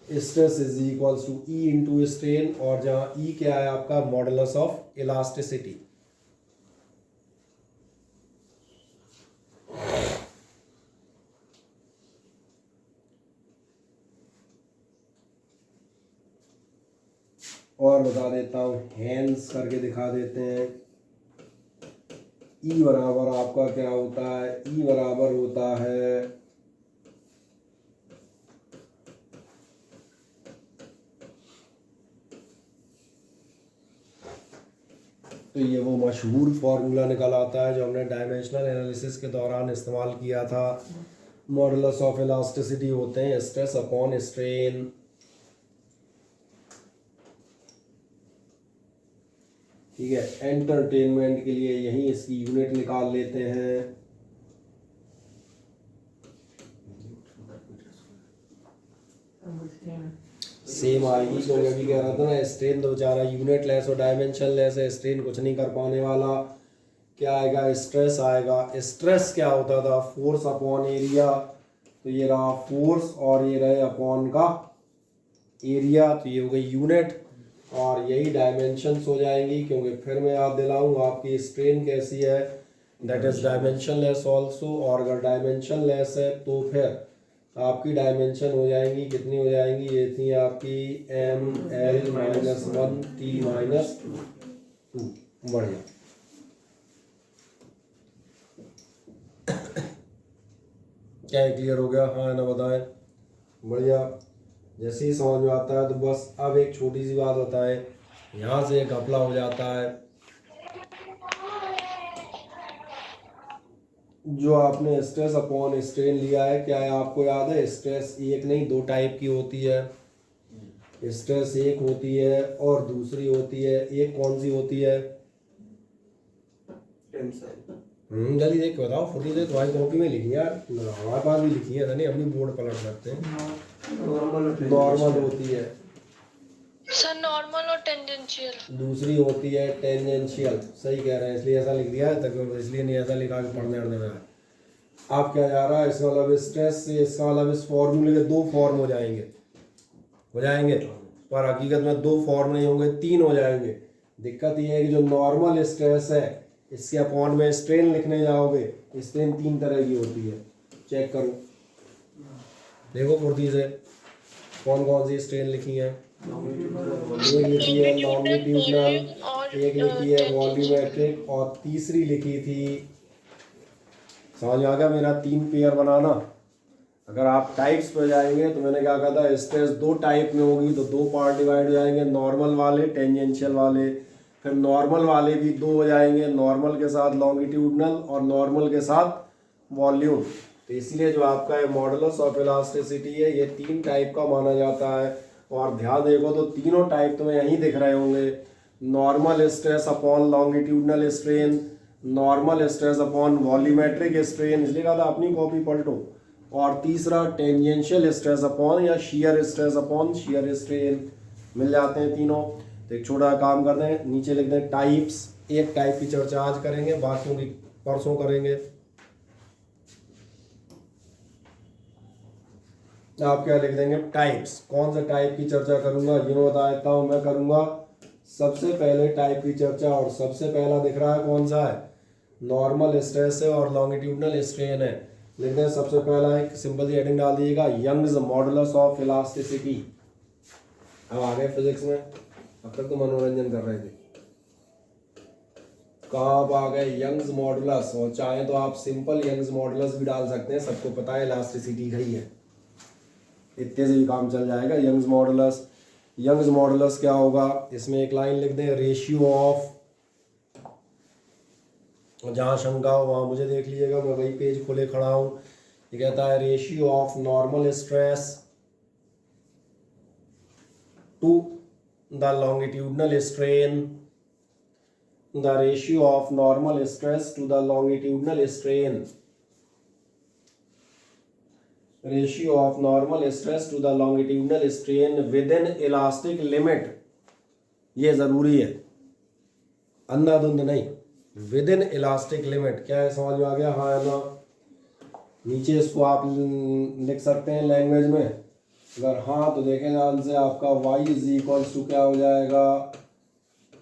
stress is equals to E into strain, और जहाँ ई क्या है आपका मॉडुलस ऑफ इलास्टिसिटी। और बता देता हूँ, हैंड्स करके दिखा देते हैं। ई बराबर आपका क्या होता है, ई बराबर होता है तो ये वो मशहूर फॉर्मूला निकल आता है जो हमने डायमेंशनल एनालिसिस के दौरान इस्तेमाल किया था। मॉडुलस ऑफ इलास्टिसिटी होते हैं स्ट्रेस अपॉन स्ट्रेन। ठीक है, एंटरटेनमेंट के लिए यही इसकी यूनिट निकाल लेते हैं। सेम आएगी, क्योंकि अभी कह रहा था ना स्ट्रेन तो बेचारा यूनिट लेस और डायमेंशन लेस है, स्ट्रेन कुछ नहीं कर पाने वाला। क्या आएगा, स्ट्रेस आएगा। स्ट्रेस क्या होता था, फोर्स अपॉन एरिया, तो ये रहा फोर्स और ये रहे अपॉन का एरिया, तो ये हो गई यूनिट। और यही डायमेंशंस हो जाएंगी, क्योंकि फिर मैं याद दिलाऊं आपकी स्ट्रेन कैसी है, that is dimension less also. और अगर डायमेंशन लेस है तो फिर आपकी डायमेंशन हो जाएंगी, कितनी हो जाएंगी, ये थी आपकी ML-1 T-2। बढ़िया। क्या क्लियर हो गया, हाँ ना बताएं। बढ़िया, जैसे ही समझ में आता है तो बस अब एक छोटी सी बात बताएं, यहाँ से एक घपला हो जाता है। जो आपने स्ट्रेस अपॉन स्ट्रेन लिया है, क्या है आपको याद है, स्ट्रेस एक नहीं दो टाइप की होती है। स्ट्रेस एक होती है और दूसरी होती है, एक कौन सी होती है, जल्दी देख के बताओ, फुटी से तुम्हारी कॉपी में लिखी यार, हमारे पास भी लिखी है, नहीं अपनी बोर्ड पलट सकते हैं। नॉर्मल होती है सर, नॉर्मल और टेंजेंशियल। दूसरी होती है टेंजेंशियल। सही कह रहे हैं, इसलिए ऐसा लिख दिया है, तक इसलिए नहीं ऐसा लिखा कि पढ़ने में आए। आप क्या जा रहा है, इसका मतलब स्ट्रेस से, इसका मतलब इस फॉर्मूले के दो फॉर्म हो जाएंगे, पर हकीकत में दो फॉर्म नहीं होंगे, तीन हो जाएंगे। दिक्कत ये है कि जो नॉर्मल स्ट्रेस है इसके अपॉन में स्ट्रेन लिखने जाओगे, स्ट्रेन तीन तरह की होती है। चेक करो, देखो फुर्ती से कौन कौन सी स्ट्रेन लिखी है। एक लिखी है लॉन्गिट्यूडनल, एक लिखी है वॉल्यूमेट्रिक, और तीसरी लिखी थी, समझ में आ गया मेरा तीन पेयर बनाना। अगर आप टाइप्स पे जाएंगे तो मैंने क्या कहा था, स्ट्रेस दो टाइप में होगी, तो दो पार्ट डिवाइड हो जाएंगे, नॉर्मल वाले टेंजेंशियल वाले। फिर नॉर्मल वाले भी दो हो जाएंगे, नॉर्मल के साथ लॉन्गिट्यूडनल और नॉर्मल के साथ वॉल्यूम। तो इसीलिए जो आपका ये मॉडुलस ऑफ इलास्टिसिटी है, ये तीन टाइप का माना जाता है। और ध्यान देखो तो तीनों टाइप तुम्हें यहीं दिख रहे होंगे, normal stress upon longitudinal strain, normal stress upon volumetric strain, इसलिए कहा था अपनी कॉपी पलटो, और तीसरा टेंजेंशियल स्ट्रेस अपॉन या shear stress upon shear strain. मिल जाते हैं तीनों। तो एक छोटा काम करते हैं, नीचे लिख दें टाइप्स। एक टाइप की चर्चा आज करेंगे, बाकियों की परसों करेंगे। आप क्या लिख देंगे, टाइप्स। कौन सा टाइप की चर्चा करूंगा ये बता देता हूँ, मैं करूंगा सबसे पहले टाइप की चर्चा, और सबसे पहला दिख रहा है कौन सा है, नॉर्मल स्ट्रेस है और लॉन्गिट्यूडनल स्ट्रेन है। लिख दें सबसे पहला, एक सिंपल सी हेडिंग डाल दीजिएगा, यंग्स मॉडुलस ऑफ इलास्टिसिटी। अब आ गए फिजिक्स में, अब तक तो मनोरंजन कर रहे थे। कहाँ आप आ गए? यंग्स मॉडुलस, और चाहे तो आप सिंपल यंग्स मॉडुलस भी डाल सकते हैं, सबको पता है इलास्टिसिटी का ही है, इतने से भी काम चल जाएगा। यंग्स मॉडुलस क्या होगा? इसमें एक लाइन लिख दें, रेशियो ऑफ, जहाँ शंका हो वहाँ मुझे देख लीजिएगा, मैं वही पेज खोले खड़ा हूँ। ये कहता है ratio of normal stress to the longitudinal strain, the ratio of normal stress to the longitudinal strain, ratio of normal stress to the longitudinal strain within elastic limit. ये जरूरी है, अंधाधुंध नहीं, विद इन इलास्टिक लिमिट। क्या है, समझ में आ गया? हाँ है ना? नीचे इसको आप लिख सकते हैं लैंग्वेज में, अगर हाँ तो देखें ध्यान से, आपका y इज इक्वल्स टू क्या हो जाएगा?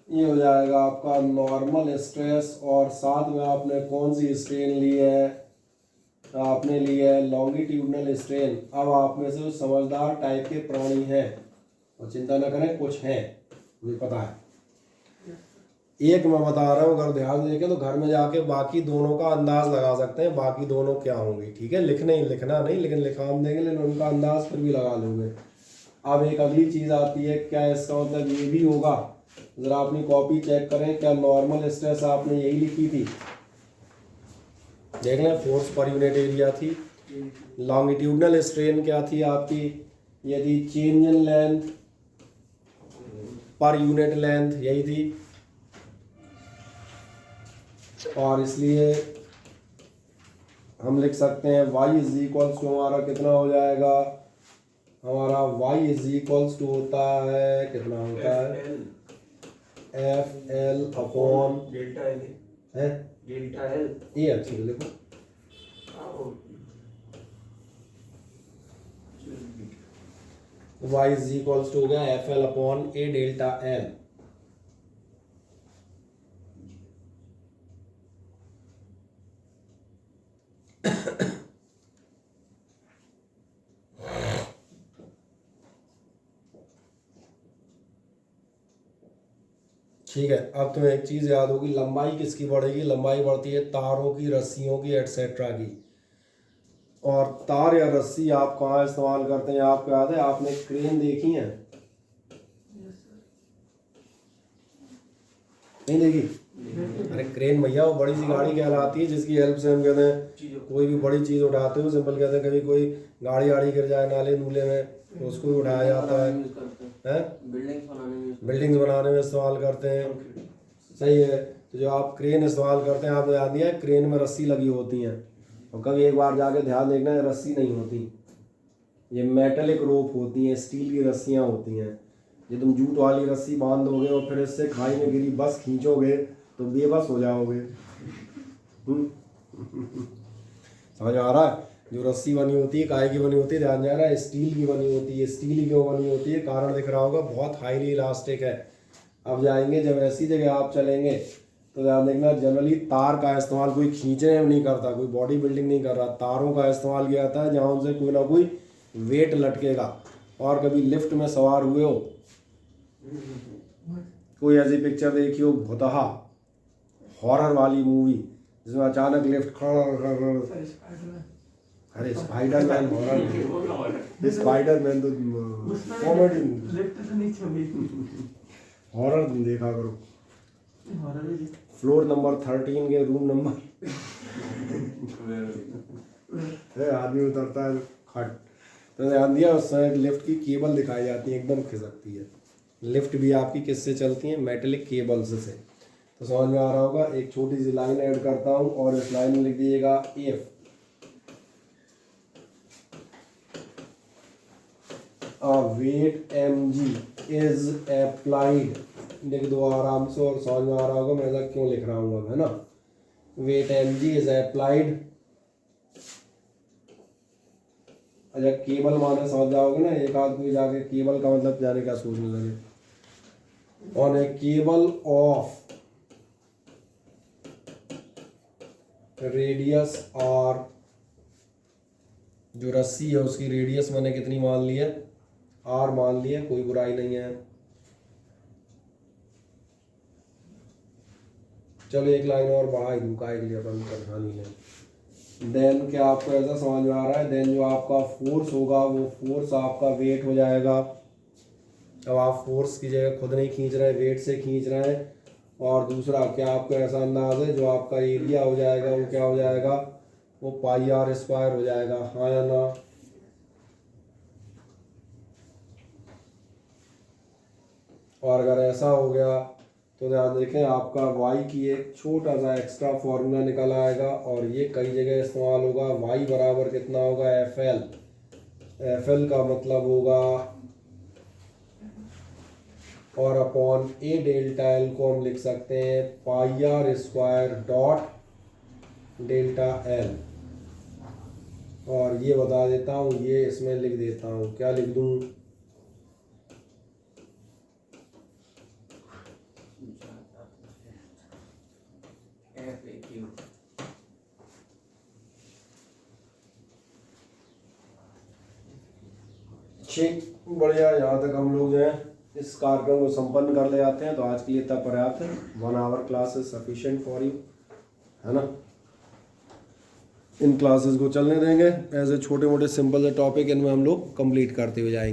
ये हो जाएगा आपका नॉर्मल स्ट्रेस, और साथ में आपने कौन सी स्ट्रेन ली है? आपने ली है लॉन्गिट्यूडनल स्ट्रेन। अब आप में से समझदार टाइप के प्राणी हैं, और चिंता न करें, कुछ हैं, मुझे पता है। एक मैं बता रहा हूँ, अगर ध्यान देखें तो घर में जाके बाकी दोनों का अंदाज लगा सकते हैं, बाकी दोनों क्या होंगी, ठीक है? लिखना नहीं, लेकिन लिखाम देंगे, लेकिन उनका अंदाज फिर भी लगा लोगे। अब एक अगली चीज़ आती है, क्या इसका मतलब ये भी होगा? ज़रा अपनी कॉपी चेक करें, क्या नॉर्मल स्ट्रेस आपने यही लिखी थी? देख लें, फोर्स पर यूनिट एरिया थी। लॉन्गिट्यूडनल स्ट्रेन क्या थी आपकी? यदि change in length per unit length, यही थी। और इसलिए हम लिख सकते हैं y इज इक्वल्स टू, हमारा कितना हो जाएगा? हमारा y इज इक्वल्स टू होता है, कितना होता है? F L upon delta L है, डेल्टा एल ये अच्छी लिखो, y इज इक्वल्स टू हो गया एफ एल अपॉन ए डेल्टा एल। ठीक है, अब तुम्हें एक चीज़ याद होगी, लंबाई किसकी बढ़ेगी? लंबाई बढ़ती है तारों की, रस्सियों की, एटसेट्रा की। और तार या रस्सी आप कहाँ इस्तेमाल करते हैं? आपको याद है, आपने क्रेन देखी है? नहीं देखी? अरे क्रेन भैया वो बड़ी सी गाड़ी कहलाती है, जिसकी हेल्प से हम कहते हैं कोई भी बड़ी चीज़ उठाते हो, सिंपल कहते हैं, कभी कोई गाड़ी गिर जाए नाले नूले में तो उसको भी उठाया जाता है, बिल्डिंग्स बनाने में इस्तेमाल करते हैं। सही है, तो जो आप क्रेन इस्तेमाल करते हैं, आपने ध्यान दिया है, क्रेन में रस्सी लगी होती हैं, और कभी एक बार जाके ध्यान देखना है, रस्सी नहीं होती, ये मेटलिक रोप होती हैं, स्टील की रस्सियाँ होती हैं। ये तुम जूट वाली रस्सी बांध दोगे और फिर इससे खाई में गिरी बस खींचोगे तो बेबस हो जाओगे। समझ आ रहा है? जो रस्सी बनी होती है काहे की बनी होती है? ध्यान जा रहा है? स्टील की बनी होती है। स्टील क्यों बनी होती है? कारण दिख रहा होगा, बहुत हाईली इलास्टिक है। अब जाएंगे, जब ऐसी जगह आप चलेंगे तो ध्यान देखना, जनरली तार का इस्तेमाल कोई खींचने में नहीं करता, कोई बॉडी बिल्डिंग नहीं कर रहा, तारों का इस्तेमाल किया जाता है जहाँ उनसे कोई ना कोई वेट लटकेगा। और कभी लिफ्ट में सवार हुए हो, कोई ऐसी पिक्चर देखी हो, भुतहा हॉरर वाली मूवी, जिसमें अचानक लिफ्ट अरे स्पाइडरमैन हॉरर, स्पाइडरमैन तो कॉमेडी, हॉरर तुम देखा करो। फ्लोर नंबर 13 के रूम नंबर आदमी उतरता है खट, तो ध्यान दिया, उस समय लिफ्ट की केबल दिखाई जाती है, एकदम खिसकती है। लिफ्ट भी आपकी किससे चलती है? मेटलिक केबल्स से। तो समझ में आ रहा होगा। एक छोटी सी लाइन ऐड करता हूँ, और इस लाइन में लिख दीजिएगा if a weight mg is applied, लिख दो आराम से, और समझ में आ रहा होगा मैं ऐसा क्यों लिख रहा हूँ अब, है ना? weight mg is applied, अच्छा केबल माने समझ जाओगे ना, एक आध कोई जाके केबल का मतलब जाने का सोचने लगे। On a cable of radius R, जो रस्सी है उसकी रेडियस मैंने कितनी मान ली है? आर मान लिए, कोई बुराई नहीं है। चलो एक लाइन और बढ़ा ही दूँ, काहे के लिए अपन परेशानी लें। देन क्या आपको ऐसा समझ में आ रहा है, देन जो आपका फोर्स होगा वो फोर्स आपका वेट हो जाएगा। अब आप फोर्स की जगह खुद नहीं खींच रहे, वेट से खींच रहे हैं। और दूसरा क्या आपको ऐसा अंदाज है, जो आपका एरिया हो जाएगा वो क्या हो जाएगा, वो पाई आर स्क्वायर हो जाएगा, हाँ या ना। और अगर ऐसा हो गया तो ध्यान देखें, आपका y की एक छोटा सा एक्स्ट्रा फॉर्मूला निकल आएगा और ये कई जगह इस्तेमाल होगा। y बराबर कितना होगा, FL। FL का मतलब होगा, और अपॉन ए डेल्टा एल को हम लिख सकते हैं pi r square dot delta L. और ये बता देता हूँ, ये इसमें लिख देता हूँ, क्या लिख दूँ, ठीक, बढ़िया। यहाँ तक हम लोग जो है इस कार्यक्रम को संपन्न कर ले जाते हैं। तो आज के लिए इतना पर्याप्त है। 1 hour class is sufficient for you, है ना। इन क्लासेस को चलने देंगे, ऐसे छोटे मोटे सिंपल से टॉपिक इनमें हम लोग कंप्लीट करते हुए जाएंगे।